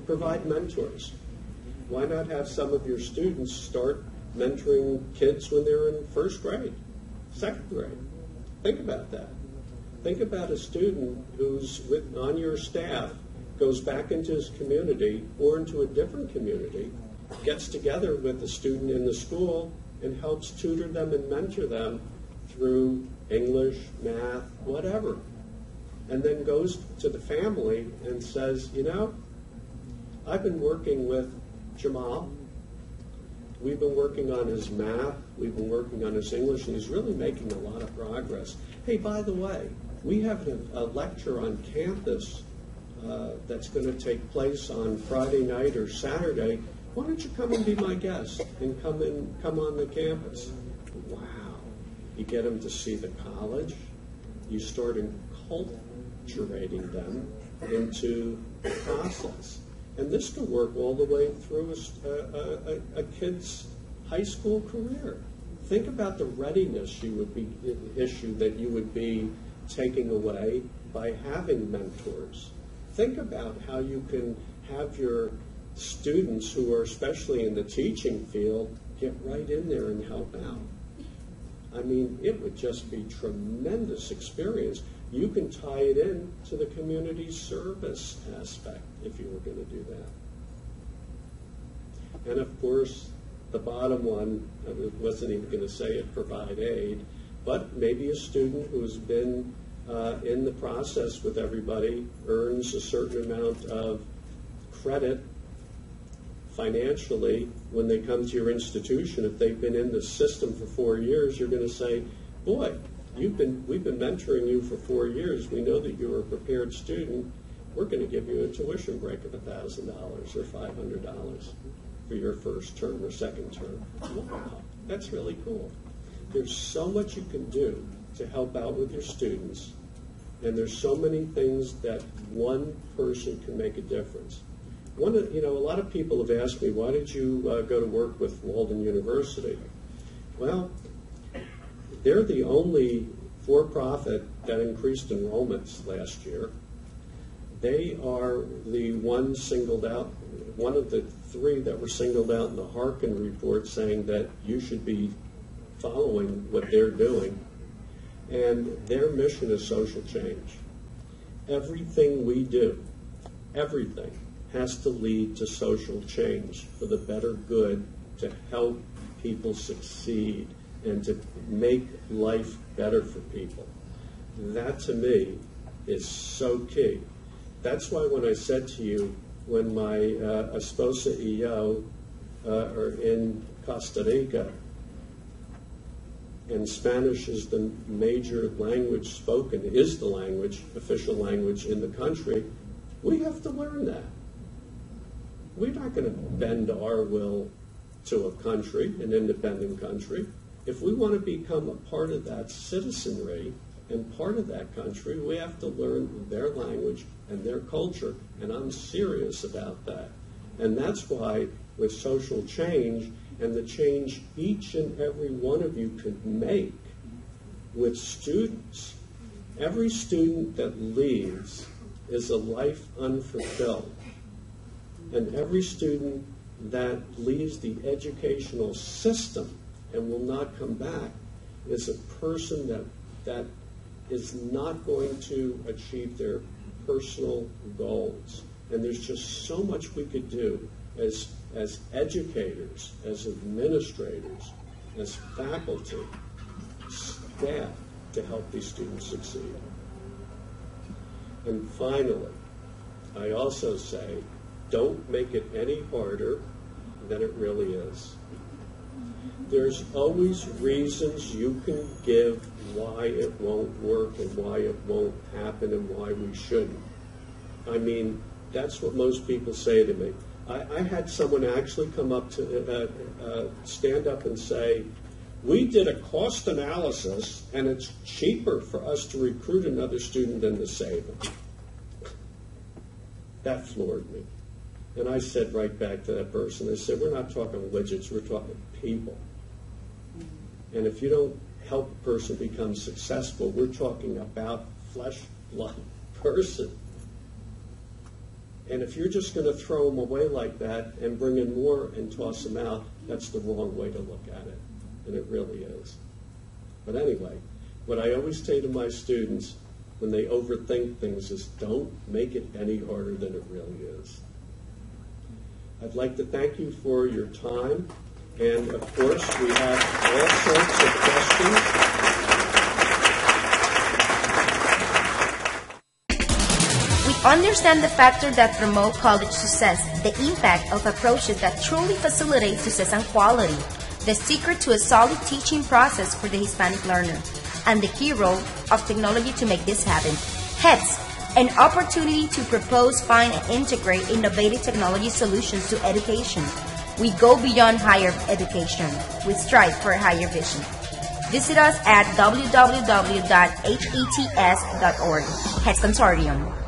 Provide mentors. Why not have some of your students start mentoring kids when they're in 1st grade, 2nd grade? Think about that. Think about a student who's on your staff, goes back into his community or into a different community, gets together with a student in the school and helps tutor them and mentor them through English, math, whatever. And then goes to the family and says, you know, I've been working with Jamal. We've been working on his math. We've been working on his English, and he's really making a lot of progress. Hey, by the way, we have a lecture on campus that's going to take place on Friday night or Saturday. Why don't you come and be my guest and come on the campus? Wow. You get them to see the college. You start enculturating them into the process. And this can work all the way through a kid's high school career. Think about the readiness issue that you would be taking away by having mentors. Think about how you can have your students who are especially in the teaching field get right in there and help out. I mean, it would just be tremendous experience. You can tie it in to the community service aspect if you were going to do that. And of course, the bottom one, I wasn't even going to say it, provide aid, but maybe a student who's been in the process with everybody earns a certain amount of credit financially when they come to your institution. If they've been in the system for 4 years, you're going to say, boy, we've been mentoring you for 4 years. We know that you're a prepared student. We're going to give you a tuition break of $1,000 or $500 for your first term or second term. Wow, that's really cool. There's so much you can do to help out with your students, and there's so many things that one person can make a difference. A lot of people have asked me, why did you go to work with Walden University? Well, they're the only for-profit that increased enrollments last year. They are the one of the 3 that were singled out in the Harkin report, saying that you should be following what they're doing. And their mission is social change. Everything we do, everything, has to lead to social change for the better good, to help people succeed, and to make life better for people. That, to me, is so key. That's why when I said to you, when my esposa y yo are in Costa Rica, and Spanish is the major language spoken, is the language, official language in the country, we have to learn that. We're not going to bend our will to a country, an independent country. If we want to become a part of that citizenry and part of that country, we have to learn their language and their culture, and I'm serious about that. And that's why with social change, and the change each and every one of you could make with students, every student that leaves is a life unfulfilled. And every student that leaves the educational system and will not come back is a person that is not going to achieve their personal goals. And there's just so much we could do as educators, as administrators, as faculty, staff, to help these students succeed. And finally, I also say, don't make it any harder than it really is. There's always reasons you can give why it won't work and why it won't happen and why we shouldn't. I mean, that's what most people say to me. I had someone actually come up to stand up and say, we did a cost analysis and it's cheaper for us to recruit another student than to save them. That floored me. And I said right back to that person, I said, we're not talking widgets, we're talking people. And if you don't help a person become successful, we're talking about flesh, blood person. And if you're just going to throw them away like that and bring in more and toss them out, that's the wrong way to look at it. And it really is. But anyway, what I always say to my students when they overthink things is don't make it any harder than it really is. I'd like to thank you for your time. And, of course, we have all sorts of questions. Understand the factors that promote college success, the impact of approaches that truly facilitate success and quality, the secret to a solid teaching process for the Hispanic learner, and the key role of technology to make this happen. Hence, an opportunity to propose, find, and integrate innovative technology solutions to education. We go beyond higher education. We strive for a higher vision. Visit us at www.hets.org. HETS Consortium.